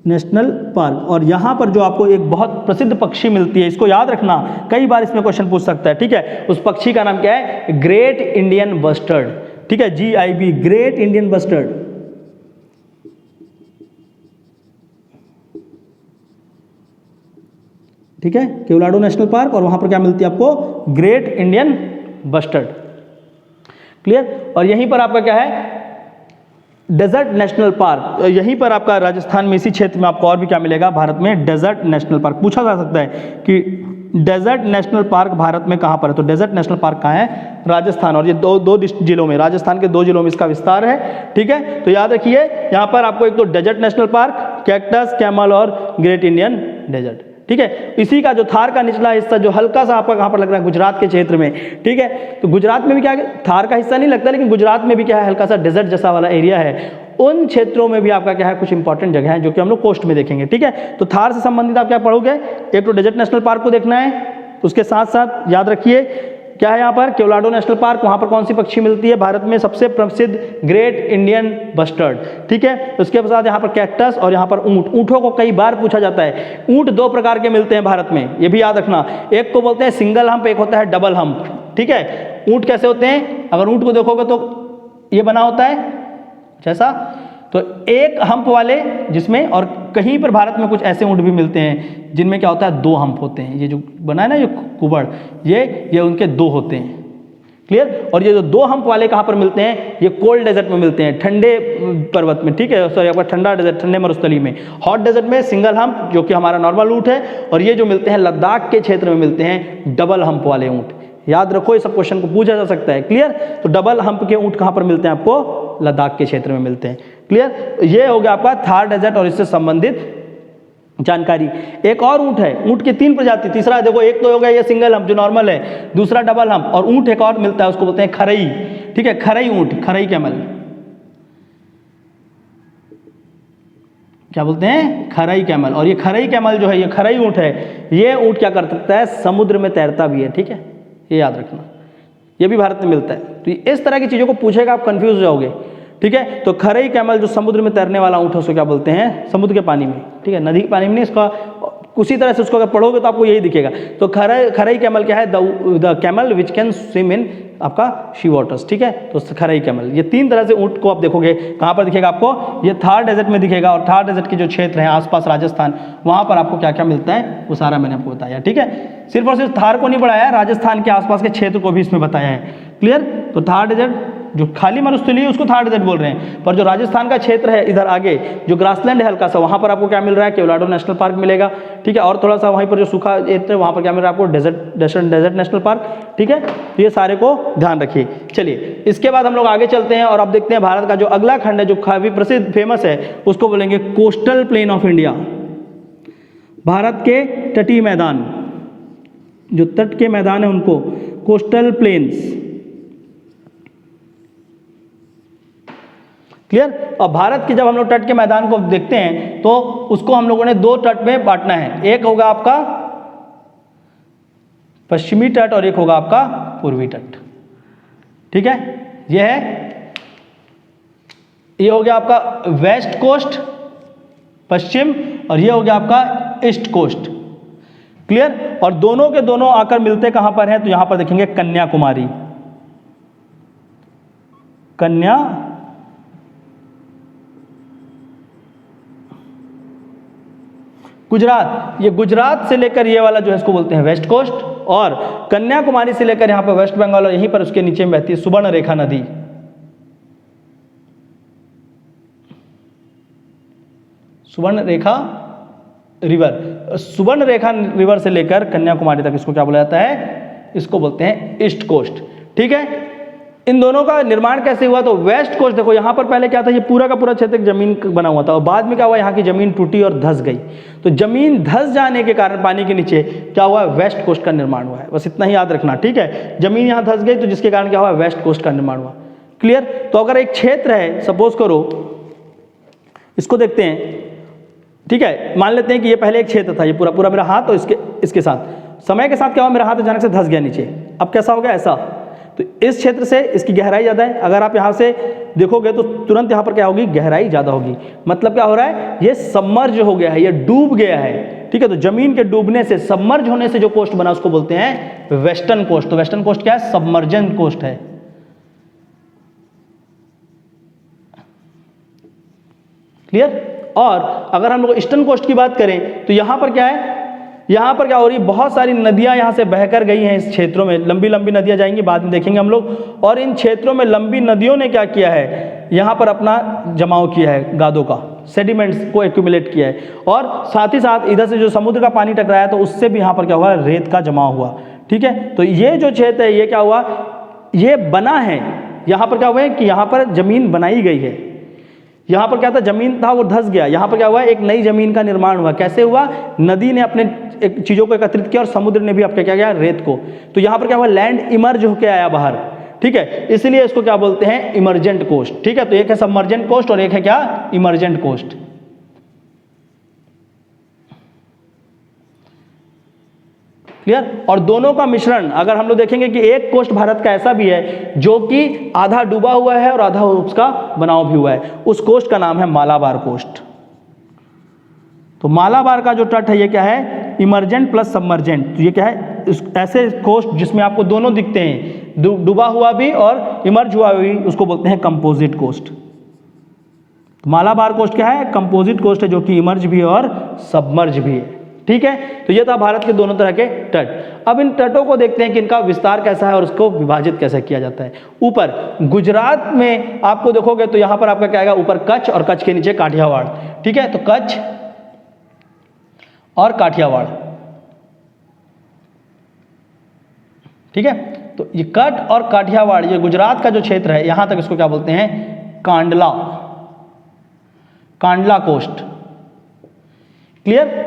नेशनल पार्क। और यहाँ पर जो आपको एक बहुत प्रसिद्ध पक्षी मिलती है, इसको याद रखना, कई बार इसमें क्वेश्चन पूछ सकता है। ठीक है, उस पक्षी का नाम क्या है, ग्रेट इंडियन बस्टर्ड। ठीक है, GIB, ग्रेट इंडियन बस्टर्ड। ठीक है, केवलाडो नेशनल पार्क, और वहां पर क्या मिलती है आपको, ग्रेट इंडियन बस्टर्ड। क्लियर, और यहीं पर आपका क्या है, डेजर्ट नेशनल पार्क। यहीं पर आपका राजस्थान में इसी क्षेत्र में आपको और भी क्या मिलेगा, भारत में डेजर्ट नेशनल पार्क। पूछा जा सकता है कि डेजर्ट नेशनल पार्क भारत में कहाँ पर है, तो डेजर्ट नेशनल पार्क कहाँ है, राजस्थान। और ये दो जिलों में, राजस्थान के 2 जिलों में इसका विस्तार है। ठीक है, तो याद रखिए यहाँ पर आपको एक तो desert national park, cactus, camel और ग्रेट इंडियन डेजर्ट। ठीक है, इसी का जो थार का निचला हिस्सा जो हल्का सा आपका कहाँ पर लग रहा है, गुजरात के क्षेत्र में। ठीक है, तो गुजरात में भी क्या है, थार का हिस्सा नहीं लगता, लेकिन गुजरात में भी क्या है, हल्का सा डेजर्ट जैसा वाला एरिया है। उन क्षेत्रों में भी आपका क्या है, कुछ इंपॉर्टेंट जगह है जो कि हम लोग कोस्ट में देखेंगे। ठीक है, तो थार से संबंधित आप क्या पढ़ोगे, एक तो डेजर्ट नेशनल पार्क को देखना है, उसके साथ साथ याद रखिए क्या है यहाँ पर, केवलाडो नेशनल पार्क, वहाँ पर कौन सी पक्षी मिलती है, भारत में सबसे प्रसिद्ध ग्रेट इंडियन बस्टर्ड। ठीक है, उसके बाद यहाँ पर कैक्टस, और यहाँ पर ऊँट। ऊँटों को कई बार पूछा जाता है। ऊँट 2 प्रकार के मिलते हैं भारत में, ये भी याद रखना, एक को बोलते हैं सिंगल हम्प, एक होता है डबल हम्प। ठीक है, ऊँट कैसे होते हैं, अगर ऊँट को देखोगे तो ये बना होता है जैसा, तो एक हम्प वाले जिसमें, और कहीं पर भारत में कुछ ऐसे ऊँट भी मिलते हैं जिनमें क्या होता है, 2 हम्प होते हैं। ये जो बना है ना ये कुबड़, ये उनके 2 होते हैं। क्लियर, और ये जो 2 हम्प वाले कहाँ पर मिलते हैं, ये कोल्ड डेजर्ट में मिलते हैं, ठंडे पर्वत में। ठीक है, सॉरी आपका ठंडा डेजर्ट, ठंडे मरुस्थली में। हॉट डेजर्ट में सिंगल हम्प जो कि हमारा नॉर्मल ऊँट है, और ये जो मिलते हैं लद्दाख के क्षेत्र में मिलते हैं डबल हम्प वाले ऊँट। याद रखो, इस सब क्वेश्चन को पूछा जा सकता है। क्लियर, तो डबल हम्प के ऊँट कहाँ पर मिलते हैं, आपको लद्दाख के क्षेत्र में मिलते हैं। क्लियर, ये हो गया आपका थार डेजर्ट और इससे संबंधित जानकारी। एक और ऊँट है, ऊँट की 3 प्रजाति, तीसरा देखो, एक तो हो गया ये सिंगल हम्प जो नॉर्मल है, दूसरा डबल हम्प, और ऊँट एक और मिलता है उसको बोलते हैं खरई। ठीक है, खरई ऊँट, खरई कैमल, क्या बोलते हैं, खरई कैमल। और ये खरई कैमल जो है, ये खरई ऊँट है, ये ऊँट क्या कर सकता है, समुद्र में तैरता भी है। ठीक है, ये याद रखना, ये भी भारत में मिलता है। तो इस तरह की चीज़ों को पूछेगा, आप कंफ्यूज हो जाओगे। ठीक है, तो खरई कैमल जो समुद्र में तैरने वाला ऊँट है उसको क्या बोलते हैं, समुद्र के पानी में। ठीक है, नदी के पानी में नहीं, इसका उसी तरह से उसको अगर पढ़ोगे तो आपको यही दिखेगा। तो खरई कैमल क्या है, the camel which can swim in आपका शी वाटर्स। ठीक है, तो खरई कैमल, ये 3 तरह से ऊँट को आप देखोगे। कहाँ पर दिखेगा आपको, ये थार डेजर्ट में दिखेगा, और थार डेजर्ट के जो क्षेत्र हैं आसपास राजस्थान, वहाँ पर आपको क्या क्या मिलता है वो सारा मैंने आपको बताया। ठीक है, सिर्फ और सिर्फ थार को नहीं पढ़ाया है, राजस्थान के आसपास के क्षेत्र को भी इसमें बताया है। क्लियर, तो थार डेजर्ट जो खाली मरुस्थली है उसको थार डेजर्ट बोल रहे हैं, पर जो राजस्थान का क्षेत्र है इधर आगे जो ग्रासलैंड है हल्का सा, वहाँ पर आपको क्या मिल रहा है, केवलाडो नेशनल पार्क मिलेगा। ठीक है, और थोड़ा सा वहीं पर जो सूखा क्षेत्र है वहाँ पर क्या मिल रहा है आपको, डेजर्ट नेशनल पार्क। ठीक है, तो ये सारे को ध्यान रखिए। चलिए, इसके बाद हम लोग आगे चलते हैं और अब देखते हैं भारत का जो अगला खंड है जो काफी प्रसिद्ध फेमस है, उसको बोलेंगे coastal plain of India. Bharat के तटीय मैदान, जो तट के मैदान है उनको कोस्टल प्लेन्स। क्लियर। और भारत के जब हम लोग तट के मैदान को देखते हैं तो उसको हम लोगों ने दो तट में बांटना है, एक होगा आपका पश्चिमी तट और एक होगा आपका पूर्वी तट। ठीक है, ये हो गया आपका वेस्ट कोस्ट पश्चिम और ये हो गया आपका ईस्ट कोस्ट। क्लियर। और दोनों के दोनों आकर मिलते कहां पर हैं, तो यहां पर देखेंगे कन्याकुमारी, गुजरात। ये गुजरात से लेकर ये वाला जो है इसको बोलते हैं वेस्ट कोस्ट, और कन्याकुमारी से लेकर यहां पर वेस्ट बंगाल और यहीं पर उसके नीचे में बहती है सुवर्ण रेखा नदी। सुवर्ण रेखा रिवर, सुवर्ण रेखा रिवर से लेकर कन्याकुमारी तक इसको क्या बोला जाता है, इसको बोलते हैं ईस्ट कोस्ट। ठीक है। इन दोनों का निर्माण कैसे हुआ, तो वेस्ट कोस्ट देखो यहां पर पहले क्या था, ये पूरा का पूरा क्षेत्र जमीन बना हुआ था और बाद में क्या हुआ, यहाँ की जमीन टूटी और धंस गई। तो जमीन धंस जाने के कारण पानी के नीचे क्या हुआ, वेस्ट कोस्ट का निर्माण हुआ है। बस इतना ही याद रखना। ठीक है, जमीन यहाँ धंस गई तो जिसके कारण क्या हुआ, वेस्ट कोस्ट का निर्माण हुआ। क्लियर। तो अगर एक क्षेत्र है, सपोज करो इसको देखते हैं, ठीक है, मान लेते हैं कि ये पहले एक क्षेत्र था, ये पूरा पूरा मेरा हाथ और इसके साथ समय के साथ क्या हुआ, मेरा हाथ अचानक से धंस गया नीचे। अब कैसा हो गया, ऐसा। तो इस क्षेत्र से इसकी गहराई ज़्यादा है, अगर आप यहाँ से देखोगे तो तुरंत यहाँ पर क्या होगी, गहराई ज़्यादा होगी। मतलब क्या हो रहा है, ये सबमर्ज हो गया है, ये डूब गया है। ठीक है, तो जमीन के डूबने से, सबमर्ज होने से जो कोस्ट बना उसको बोलते हैं वेस्टर्न कोस्ट। तो वेस्टर्न कोस्ट क्या है, सबमर्जन कोस्ट है। क्लियर। और अगर हम लोग ईस्टर्न कोस्ट की बात करें तो यहाँ पर क्या है, यहाँ पर क्या हो रही है, बहुत सारी नदियाँ यहाँ से बहकर गई हैं इस क्षेत्रों में, लंबी लंबी नदियाँ जाएंगी, बाद में देखेंगे हम लोग। और इन क्षेत्रों में लंबी नदियों ने क्या किया है, यहाँ पर अपना जमाव किया है, गादों का, सेडिमेंट्स को एक्यूमुलेट किया है। और साथ ही साथ इधर से जो समुद्र का पानी टकराया तो उससे भी यहाँ पर क्या हुआ, रेत का जमाव हुआ। ठीक है, तो ये जो क्षेत्र है ये क्या हुआ, ये बना है। यहाँ पर क्या हुआ है कि यहाँ पर जमीन बनाई गई है, यहाँ पर क्या था, जमीन था वो धंस गया, यहाँ पर क्या हुआ, एक नई जमीन का निर्माण हुआ। कैसे हुआ, नदी ने अपने एक चीज़ों को एकत्रित किया और समुद्र ने भी आपका क्या किया, रेत को। तो यहाँ पर क्या हुआ, लैंड इमर्ज होकर आया बाहर। ठीक है, इसलिए इसको क्या बोलते हैं, इमर्जेंट कोस्ट। ठीक है, तो एक है सबमर्जेंट कोस्ट और एक है क्या, इमर्जेंट कोस्ट। क्लियर। और दोनों का मिश्रण अगर हम लोग देखेंगे कि एक कोस्ट भारत का ऐसा भी है जो कि आधा डूबा हुआ है और आधा उसका बनाव भी हुआ है, उस कोस्ट का नाम है मालाबार कोस्ट। तो मालाबार का जो तट है ये क्या है, इमर्जेंट प्लस सबमर्जेंट। तो ये क्या है, ऐसे कोस्ट जिसमें आपको दोनों दिखते हैं, डूबा हुआ भी और इमर्ज हुआ भी, उसको बोलते हैं कंपोजिट कोस्ट। मालाबार कोस्ट क्या है, कंपोजिट कोस्ट है जो कि इमर्ज भी और सबमर्ज भी है। ठीक है, तो ये था भारत के दोनों तरह के तट। अब इन तटों को देखते हैं कि इनका विस्तार कैसा है और उसको विभाजित कैसे किया जाता है। ऊपर गुजरात में आपको देखोगे तो यहां पर आपका क्या आएगा, ऊपर कच्छ और कच्छ के नीचे काठियावाड़। ठीक है, तो कच्छ और काठियावाड़। ठीक है, तो ये कच्छ और काठियावाड़, ये गुजरात का जो क्षेत्र है, यहां तक इसको क्या बोलते हैं, Kandla, Kandla coast. Clear.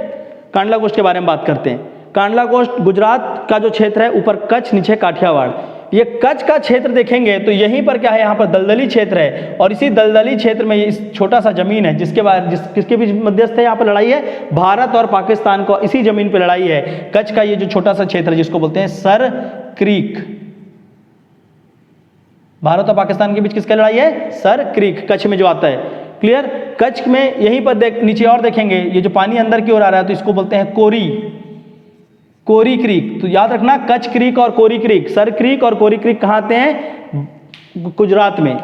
Kandla coast के बारे में बात करते हैं। कांडला कोस्ट गुजरात का जो क्षेत्र है, ऊपर कच्छ नीचे काठियावाड़। ये कच्छ का क्षेत्र देखेंगे तो यहीं पर क्या है, यहाँ पर दलदली क्षेत्र है और इसी दलदली क्षेत्र में इस छोटा सा जमीन है किसके बीच मध्यस्थ है, यहाँ पर लड़ाई है भारत और पाकिस्तान को, इसी जमीन पर लड़ाई है। कच्छ का ये जो छोटा सा क्षेत्र है जिसको बोलते हैं सर क्रीक। भारत और पाकिस्तान के बीच किसकी लड़ाई है, सर क्रीक, कच्छ में जो आता है। क्लियर। कच्छ में यहीं पर नीचे और देखेंगे, ये जो पानी अंदर की ओर आ रहा है तो इसको बोलते हैं कोरी क्रीक। तो याद रखना, कच्छ क्रीक और कोरी क्रीक, सर क्रीक और कोरी क्रीक कहाँ आते हैं, गुजरात में।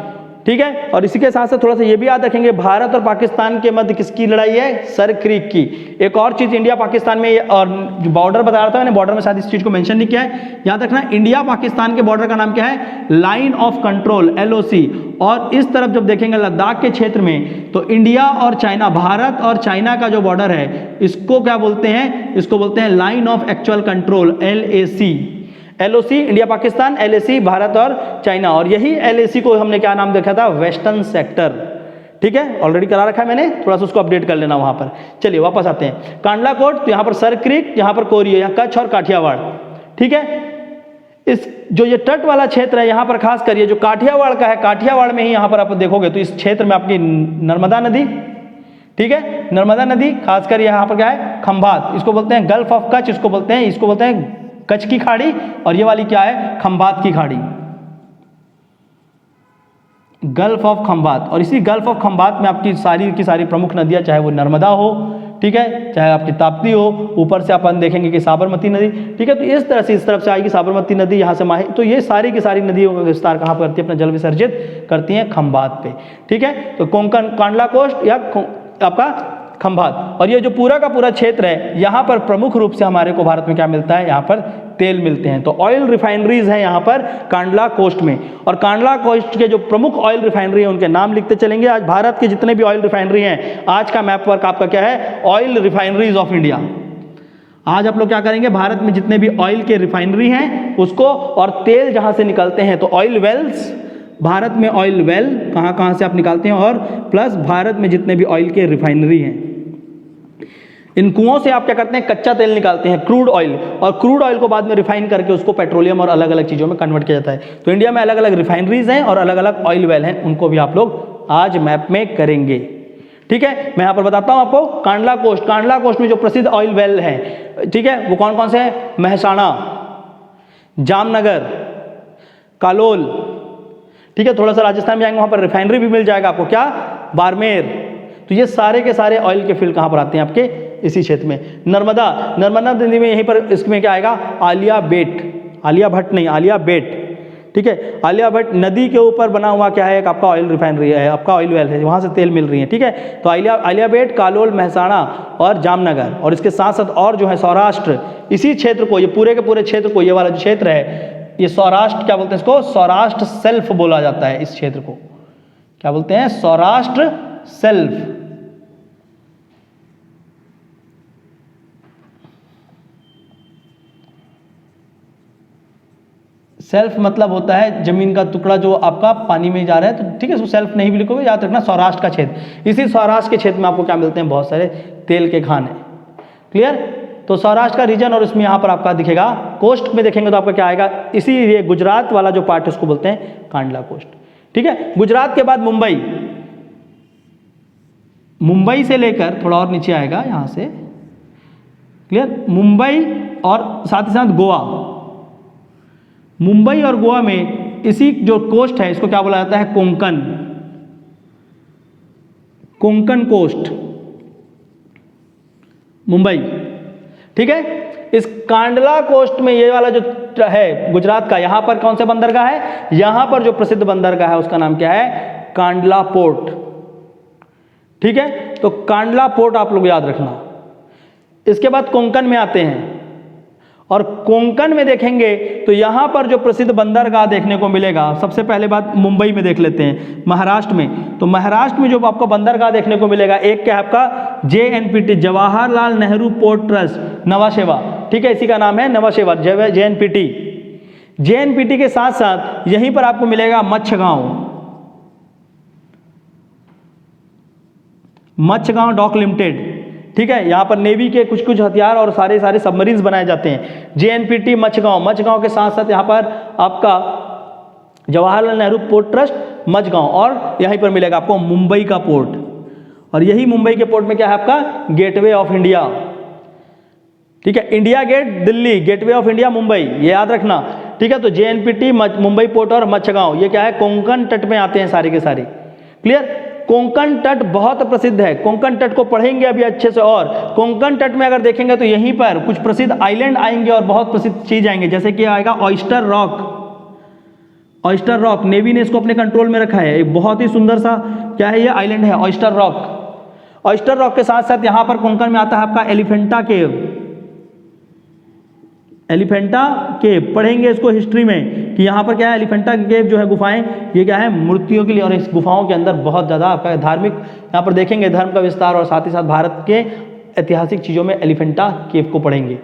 ठीक है, और इसी के साथ साथ थोड़ा सा ये भी याद रखेंगे, भारत और पाकिस्तान के मध्य किसकी लड़ाई है, सर क्रीक की। एक और चीज इंडिया पाकिस्तान में, और जो बॉर्डर बता रहा था मैंने, बॉर्डर में शायद इस चीज को मेंशन नहीं किया है, याद रखना इंडिया पाकिस्तान के बॉर्डर का नाम क्या है, लाइन ऑफ कंट्रोल, LOC। और इस तरफ जब देखेंगे लद्दाख के क्षेत्र में तो इंडिया और चाइना, भारत और चाइना का जो बॉर्डर है इसको क्या बोलते हैं, इसको बोलते हैं line of actual control, LOC India Pakistan, LAC Bharat और चाइना। और यही LAC को हमने क्या नाम देखा था, वेस्टर्न सेक्टर। ठीक है, ऑलरेडी करा रखा है मैंने, थोड़ा सा उसको अपडेट कर लेना वहां पर। चलिए वापस आते हैं, कांडला कोट, तो यहाँ पर सर क्रीक, यहाँ पर कोरी है, यहाँ कच्छ और काठियावाड़। ठीक है। इस जो ये तट वाला क्षेत्र है यहाँ पर खास कर ये जो काठियावाड़ का है, काठियावाड़ में ही यहाँ पर आप देखोगे तो इस क्षेत्र में आपकी नर्मदा नदी, ठीक है, नर्मदा नदी, खासकर यहाँ पर क्या है, खंभात, इसको बोलते हैं गल्फ ऑफ कच्छ, इसको बोलते हैं कच्छ की खाड़ी, और ये वाली क्या है, खंभात की खाड़ी, गल्फ ऑफ खंभात। और इसी गल्फ ऑफ खंभात में आपकी सारी की सारी प्रमुख नदियाँ, चाहे वो नर्मदा हो, ठीक है, चाहे आपकी ताप्ती हो, ऊपर से अपन देखेंगे कि साबरमती नदी, ठीक है, तो इस तरह से इस तरफ से आएगी साबरमती नदी, यहाँ से माही, तो ये सारी की सारी नदियों का विस्तार कहाँ पर करती है, अपना जल विसर्जित करती हैं खंभात पे, ठीक है। तो कोंकण कांडला कोस्ट या आपका खंभात, और ये जो पूरा का पूरा क्षेत्र है, यहाँ पर प्रमुख रूप से हमारे को भारत में क्या मिलता है, यहाँ पर तेल मिलते हैं। तो ऑयल रिफाइनरीज हैं यहाँ पर कांडला कोस्ट में, और कांडला कोस्ट के जो प्रमुख ऑयल रिफाइनरी हैं उनके नाम लिखते चलेंगे। आज भारत के जितने भी ऑयल रिफाइनरी हैं, आज का मैप वर्क आपका क्या है, ऑयल रिफाइनरीज ऑफ इंडिया। आज आप लोग क्या करेंगे, भारत में जितने भी ऑयल के रिफाइनरी हैं उसको, और तेल जहां से निकलते हैं, तो ऑयल वेल्स, भारत में ऑयल वेल कहाँ कहाँ से आप निकालते हैं, और प्लस भारत में जितने भी ऑयल के रिफाइनरी हैं, इन कुओं से आप क्या करते हैं, कच्चा तेल निकालते हैं, क्रूड ऑयल, और क्रूड ऑयल को बाद में रिफाइन करके उसको पेट्रोलियम और अलग अलग चीज़ों में कन्वर्ट किया जाता है। तो इंडिया में अलग अलग रिफाइनरीज हैं और अलग अलग ऑयल वेल हैं, उनको भी आप लोग आज मैप में करेंगे, ठीक है। मैं यहाँ पर बताता हूँ आपको, कांडला कोस्ट, कांडला कोस्ट में जो प्रसिद्ध ऑयल वेल है, ठीक है, वो कौन कौन से हैं, महसाणा, जामनगर, कालोल, ठीक है, थोड़ा सा राजस्थान में जाएंगे वहाँ पर रिफाइनरी भी मिल जाएगा आपको, क्या, बाड़मेर। तो ये सारे के सारे ऑयल के फील्ड कहाँ पर आते हैं, आपके इसी क्षेत्र में। नर्मदा, नर्मदा नदी में यहीं पर इसमें क्या आएगा, आलिया बेट, आलिया भट्ट नहीं, आलिया बेट, ठीक है, आलिया भट्ट नदी के ऊपर बना हुआ क्या है, एक आपका ऑयल रिफाइनरी है, आपका ऑयल वेल है, वहाँ से तेल मिल रही है, ठीक है। तो आलिया बेट, कालोल, महसाणा और जामनगर, और इसके साथ साथ और जो है सौराष्ट्र, इसी क्षेत्र को, ये पूरे के पूरे क्षेत्र को, ये वाला जो क्षेत्र है, ये सौराष्ट्र क्या बोलते हैं इसको, सौराष्ट्र सेल्फ बोला जाता है। इस क्षेत्र को क्या बोलते हैं, सौराष्ट्र सेल्फ। सेल्फ मतलब होता है जमीन का टुकड़ा जो आपका पानी में जा रहा है, तो ठीक है, इसको सेल्फ नहीं भी लिखोगे, याद रखना सौराष्ट्र का क्षेत्र। इसी सौराष्ट्र के क्षेत्र में आपको क्या मिलते हैं, बहुत सारे तेल के खान है, क्लियर। तो सौराष्ट्र का रीजन, और इसमें यहाँ पर आपका दिखेगा, कोस्ट में देखेंगे तो आपका क्या आएगा, इसी ये गुजरात वाला जो पार्ट है उसको बोलते हैं कांडला कोस्ट, ठीक है। गुजरात के बाद मुंबई, मुंबई से लेकर थोड़ा और नीचे आएगा यहाँ से, क्लियर, मुंबई और साथ ही साथ गोवा, मुंबई और गोवा में इसी जो कोस्ट है इसको क्या बोला जाता है, कोंकण, कोंकण कोस्ट, मुंबई, ठीक है। इस कांडला कोस्ट में ये वाला जो है गुजरात का, यहां पर कौन से बंदरगाह है, यहां पर जो प्रसिद्ध बंदरगाह है उसका नाम क्या है, कांडला पोर्ट, ठीक है। तो कांडला पोर्ट आप लोग याद रखना। इसके बाद कोंकण में आते हैं, और कोंकण में देखेंगे तो यहां पर जो प्रसिद्ध बंदरगाह देखने को मिलेगा, सबसे पहले बात मुंबई में देख लेते हैं, महाराष्ट्र में। तो महाराष्ट्र में जो आपको बंदरगाह देखने को मिलेगा, एक क्या है आपका, JNPT, Jawaharlal Nehru port trust, Nhava Sheva, ठीक है, इसी का नाम है नवाशेवा, JNPT। JNPT के साथ साथ यहीं पर आपको मिलेगा मच्छगांव डॉक लिमिटेड, ठीक है, यहाँ पर नेवी के कुछ कुछ हथियार और सारे सारे सबमरीन्स बनाए जाते हैं। JNPT मच्छगांव के साथ साथ यहाँ पर आपका जवाहरलाल नेहरू पोर्ट ट्रस्ट मच्छगांव, और यहीं पर मिलेगा आपको मुंबई का पोर्ट, और यही मुंबई के पोर्ट में क्या है आपका, गेटवे ऑफ इंडिया, ठीक है, India Gate Delhi, Gateway of India Mumbai, ये याद रखना, ठीक है। तो JNPT मुंबई पोर्ट और मच्छगांव, ये क्या है, कोंकण तट में आते हैं सारे के सारे, क्लियर। कोंकण तट बहुत प्रसिद्ध है, कोंकण तट को पढ़ेंगे अभी अच्छे से, और कोंकण तट में अगर देखेंगे तो यहीं पर कुछ प्रसिद्ध आइलैंड आएंगे और बहुत प्रसिद्ध चीज आएंगे, जैसे कि आएगा oyster rock, oyster rock, navy ने इसको अपने कंट्रोल में रखा है, एक बहुत ही सुंदर सा क्या है ये आइलैंड है ऑयस्टर रॉक। ऑयस्टर रॉक के साथ साथ यहाँ पर कोंकण में आता है आपका एलिफेंटा केव, एलिफेंटा केव पढ़ेंगे इसको हिस्ट्री में कि यहाँ पर क्या है, एलिफेंटा केव जो है गुफाएं, ये क्या है, मूर्तियों के लिए, और इस गुफाओं के अंदर बहुत ज़्यादा आपका धार्मिक, यहाँ पर देखेंगे धर्म का विस्तार, और साथ ही साथ भारत के ऐतिहासिक चीज़ों में एलिफेंटा केव को पढ़ेंगे,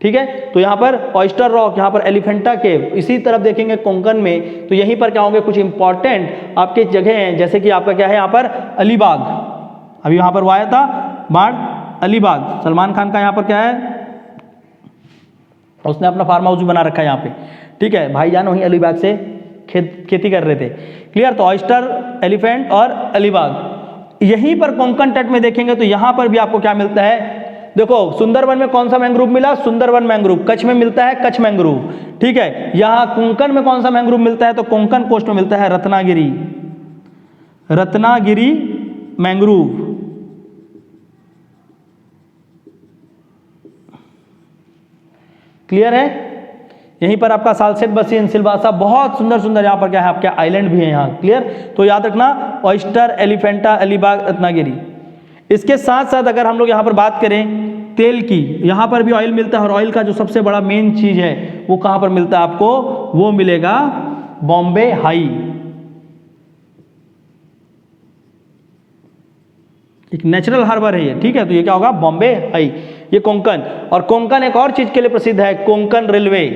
ठीक है। तो यहाँ पर ऑयस्टर रॉक, यहाँ पर एलिफेंटा केव, इसी तरफ देखेंगे कोंकण में तो यहीं पर क्या होंगे, कुछ इंपॉर्टेंट आपके जगह हैं, जैसे कि आपका क्या है यहाँ पर अलीबाग, अभी यहाँ पर वो आया था बाढ़, अलीबाग, सलमान खान का यहाँ पर क्या है उसने अपना फार्म हाउस भी बना रखा है यहाँ पे, ठीक है। भाईजान वहीं अलीबाग से खेती कर रहे थे। क्लियर। तो ऑयस्टर, एलिफेंट और अलीबाग, यहीं पर कोंकण तट में देखेंगे तो यहाँ पर भी आपको क्या मिलता है, देखो सुंदरवन में कौन सा मैंग्रोव मिला, सुंदरवन मैंग्रोव। कच्छ में मिलता है कच्छ मैंग्रोव, ठीक है। यहाँ कोंकण में कौन सा मैंग्रोव मिलता है, तो कोंकण कोस्ट में मिलता है रत्नागिरी, रत्नागिरी मैंग्रोव। क्लियर है। यहीं पर आपका सालसेट बसीन, सिलवासा, बहुत सुंदर सुंदर यहाँ पर क्या है आपके आइलैंड भी है यहाँ। क्लियर। तो याद रखना ऑयस्टर, एलिफेंटा, अलीबाग, रत्नागिरी। इसके साथ साथ अगर हम लोग यहाँ पर बात करें तेल की, यहाँ पर भी ऑयल मिलता है, और ऑयल का जो सबसे बड़ा मेन चीज है वो कहाँ पर मिलता है आपको, वो मिलेगा बॉम्बे हाई। एक नेचुरल हार्बर है ये, ठीक है। तो ये क्या होगा, बॉम्बे हाई। ये कोंकण, और कोंकण एक और चीज के लिए प्रसिद्ध है, कोंकण रेलवे।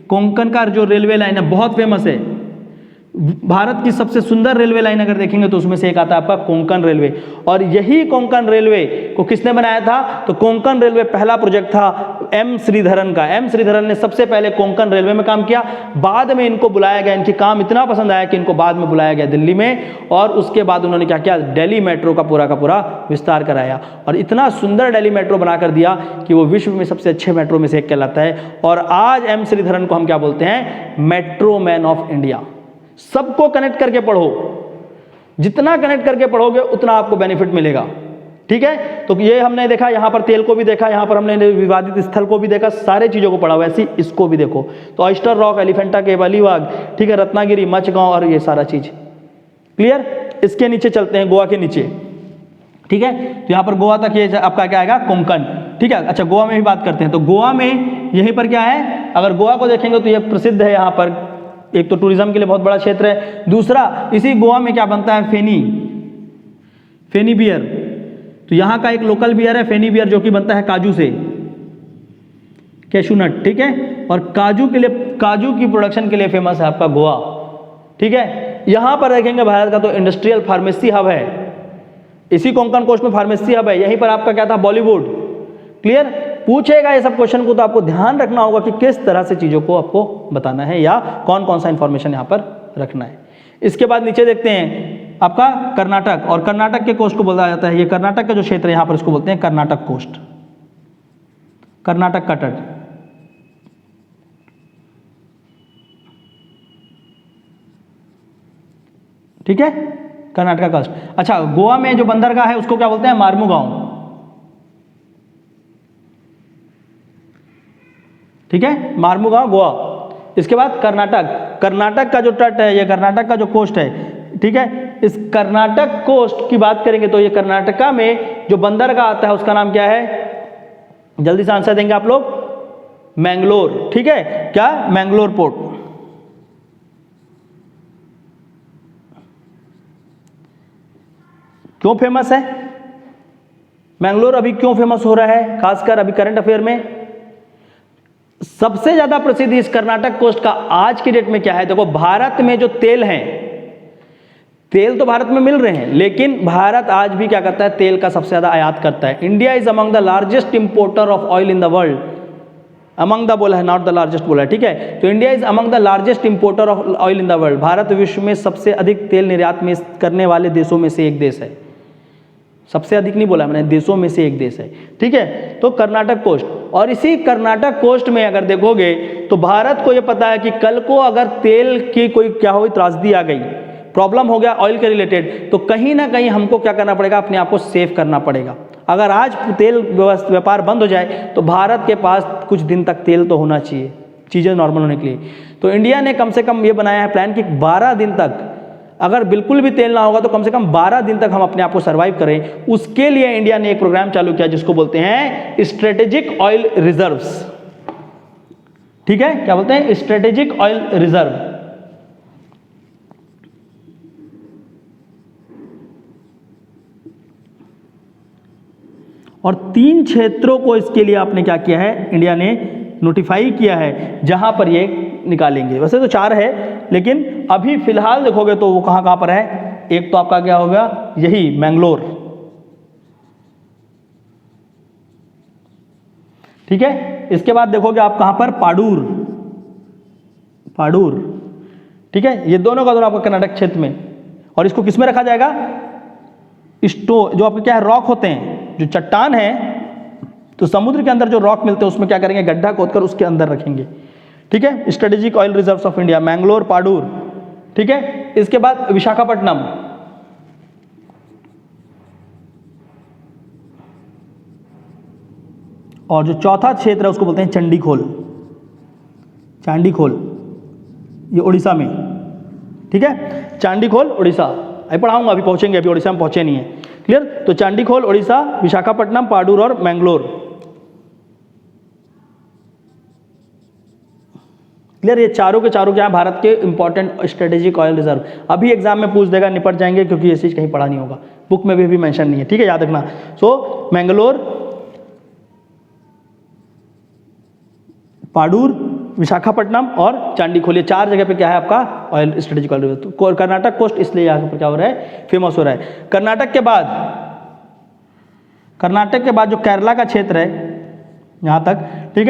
कोंकण का जो रेलवे लाइन है बहुत फेमस है। भारत की सबसे सुंदर रेलवे लाइन अगर देखेंगे तो उसमें से एक आता है आपका कोंकण रेलवे। और यही कोंकण रेलवे को किसने बनाया था, तो कोंकण रेलवे पहला प्रोजेक्ट था एम श्रीधरन का। एम श्रीधरन ने सबसे पहले कोंकण रेलवे में काम किया। बाद में इनको बुलाया गया, इनकी काम इतना पसंद आया कि इनको बाद में बुलाया गया दिल्ली में, और उसके बाद उन्होंने क्या किया, दिल्ली मेट्रो का पूरा विस्तार कराया, और इतना सुंदर दिल्ली मेट्रो बनाकर दिया कि वो विश्व में सबसे अच्छे मेट्रो में से एक कहलाता है। और आज एम श्रीधरन को हम क्या बोलते हैं, मेट्रो मैन ऑफ इंडिया। सबको कनेक्ट करके पढ़ो, जितना कनेक्ट करके पढ़ोगे उतना आपको बेनिफिट मिलेगा, ठीक है। तो ये हमने देखा, यहां पर तेल को भी देखा, यहां पर हमने विवादित स्थल को भी देखा, सारे चीजों को पढ़ा। वैसे इसको भी देखो, तो ऑयस्टर रॉक, एलिफेंटा केव, अलीबाग, ठीक है, रत्नागिरी, मचगांव, और ये सारा चीज क्लियर। इसके नीचे चलते हैं, गोवा के नीचे, ठीक है। तो यहां पर गोवा तक ये आपका क्या आएगा, कोंकण, ठीक है। अच्छा, गोवा में भी बात करते हैं। तो गोवा में यहीं पर क्या है, अगर गोवा को देखेंगे तो ये प्रसिद्ध है यहाँ पर, एक तो टूरिज्म के लिए बहुत बड़ा क्षेत्र है, दूसरा इसी गोवा में क्या बनता है, फेनी बियर। तो यहाँ का एक लोकल बियर है फेनी बियर, जो कि बनता है काजू से, कैशू नट, ठीक है। और काजू के लिए, काजू की प्रोडक्शन के लिए फेमस है आपका गोवा, ठीक है। यहाँ पर देखेंगे भारत का तो इंडस्ट्रियल फार्मेसी हब है, इसी कोंकण कोस्ट में फार्मेसी हब है। यहीं पर आपका क्या था, बॉलीवुड। क्लियर। पूछेगा ये सब क्वेश्चन को, तो आपको ध्यान रखना होगा कि किस तरह से चीजों को आपको बताना है, या कौन कौन सा इंफॉर्मेशन यहाँ पर रखना है। इसके बाद नीचे देखते हैं आपका कर्नाटक, और कर्नाटक के कोस्ट को बोला जाता है, ये कर्नाटक का जो क्षेत्र है यहाँ पर इसको बोलते हैं कर्नाटक कोस्ट, कर्नाटक का तट, ठीक है, कर्नाटक का कोस्ट। अच्छा, गोवा में जो बंदरगाह है उसको क्या बोलते हैं, मार्मुगांव, ठीक है, मार्मुगांव गोवा। इसके बाद कर्नाटक, कर्नाटक का जो तट है, ये कर्नाटक का जो कोस्ट है, ठीक है। इस कर्नाटक कोस्ट की बात करेंगे तो ये कर्नाटका में जो बंदरगाह आता है उसका नाम क्या है, जल्दी से आंसर देंगे आप लोग, मैंगलोर, ठीक है। क्या, मैंगलोर पोर्ट। क्यों फेमस है मैंगलोर, अभी क्यों फेमस हो रहा है, खासकर अभी करंट अफेयर में सबसे ज्यादा प्रसिद्ध इस कर्नाटक कोस्ट का आज की डेट में क्या है। देखो, भारत में जो तेल है, तेल तो भारत में मिल रहे हैं, लेकिन भारत आज भी क्या करता है, तेल का सबसे ज्यादा आयात करता है। India is among the largest importer of oil in the world, among the बोला है, नॉट द लार्जेस्ट बोला है, ठीक है। तो India is among the largest importer of oil in the world, Bharat विश्व में सबसे अधिक तेल निर्यात में करने वाले देशों में से एक देश है। सबसे अधिक नहीं बोला मैंने, देशों में से एक देश है, ठीक है। तो कर्नाटक कोस्ट, और इसी कर्नाटक कोस्ट में अगर देखोगे तो भारत को यह पता है कि कल को अगर तेल की कोई क्या हुई, त्रासदी आ गई, प्रॉब्लम हो गया ऑयल के रिलेटेड, तो कहीं ना कहीं हमको क्या करना पड़ेगा, अपने आप को सेव करना पड़ेगा। अगर आज तेल व्यापार बंद हो जाए तो भारत के पास कुछ दिन तक तेल तो होना चाहिए, चीज़ें नॉर्मल होने के लिए। तो इंडिया ने कम से कम ये बनाया है प्लान कि 12 दिन तक, अगर बिल्कुल भी तेल ना होगा तो कम से कम 12 दिन तक हम अपने आप को सर्वाइव करें। उसके लिए इंडिया ने एक प्रोग्राम चालू किया जिसको बोलते हैं स्ट्रेटेजिक ऑयल रिजर्व्स, ठीक है। क्या बोलते हैं, स्ट्रेटेजिक ऑयल रिजर्व। और 3 क्षेत्रों को इसके लिए आपने क्या किया है, इंडिया ने नोटिफाई किया है जहां पर ये निकालेंगे। वैसे तो 4 है, लेकिन अभी फिलहाल देखोगे तो वो कहां पर है। एक तो आपका क्या होगा, यही मैंगलोर, ठीक है। इसके बाद देखोगे आप कहाँ पर, पाडूर, पाडूर, ठीक है। ये दोनों का दोनों आपका कर्नाटक क्षेत्र में। और इसको किस में रखा जाएगा, जो आपके क्या है, रॉक होते हैं, जो चट्टान है, तो समुद्र के अंदर जो रॉक मिलते हैं उसमें क्या करेंगे, गड्ढा खोदकर उसके अंदर रखेंगे, ठीक है। Strategic oil reserves of India, Mangalore, Padur, ठीक है। इसके बाद विशाखापट्टनम, और जो चौथा क्षेत्र है उसको बोलते हैं चंडीखोल, चांडीखोल, ये उड़ीसा में, ठीक है। चांडीखोल उड़ीसा, अभी पढ़ाऊंगा, अभी पहुंचेंगे, अभी उड़ीसा में पहुंचे नहीं है, क्लियर। तो चांडीखोल उड़ीसा, विशाखापट्टनम, पाडूर और मैंगलोर, क्लियर। ये चारों के चारों क्या है, भारत के इंपॉर्टेंट स्ट्रेटेजिक ऑयल रिजर्व। अभी एग्जाम में पूछ देगा, निपट जाएंगे, क्योंकि ये चीज कहीं पढ़ा नहीं होगा, बुक में भी मेंशन नहीं है, ठीक है, याद रखना। सो मैंगलोर, पाडूर, विशाखापट्टनम और चांडीखोल, ये चार जगह पे क्या है आपका ऑयल, स्ट्रेटेजिक ऑयल रिजर्व। तो कर्नाटक कोस्ट इसलिए यहाँ पर क्या हो रहा है, फेमस हो रहा है। कर्नाटक के बाद जो केरला का क्षेत्र है यहाँ तक, ठीक है।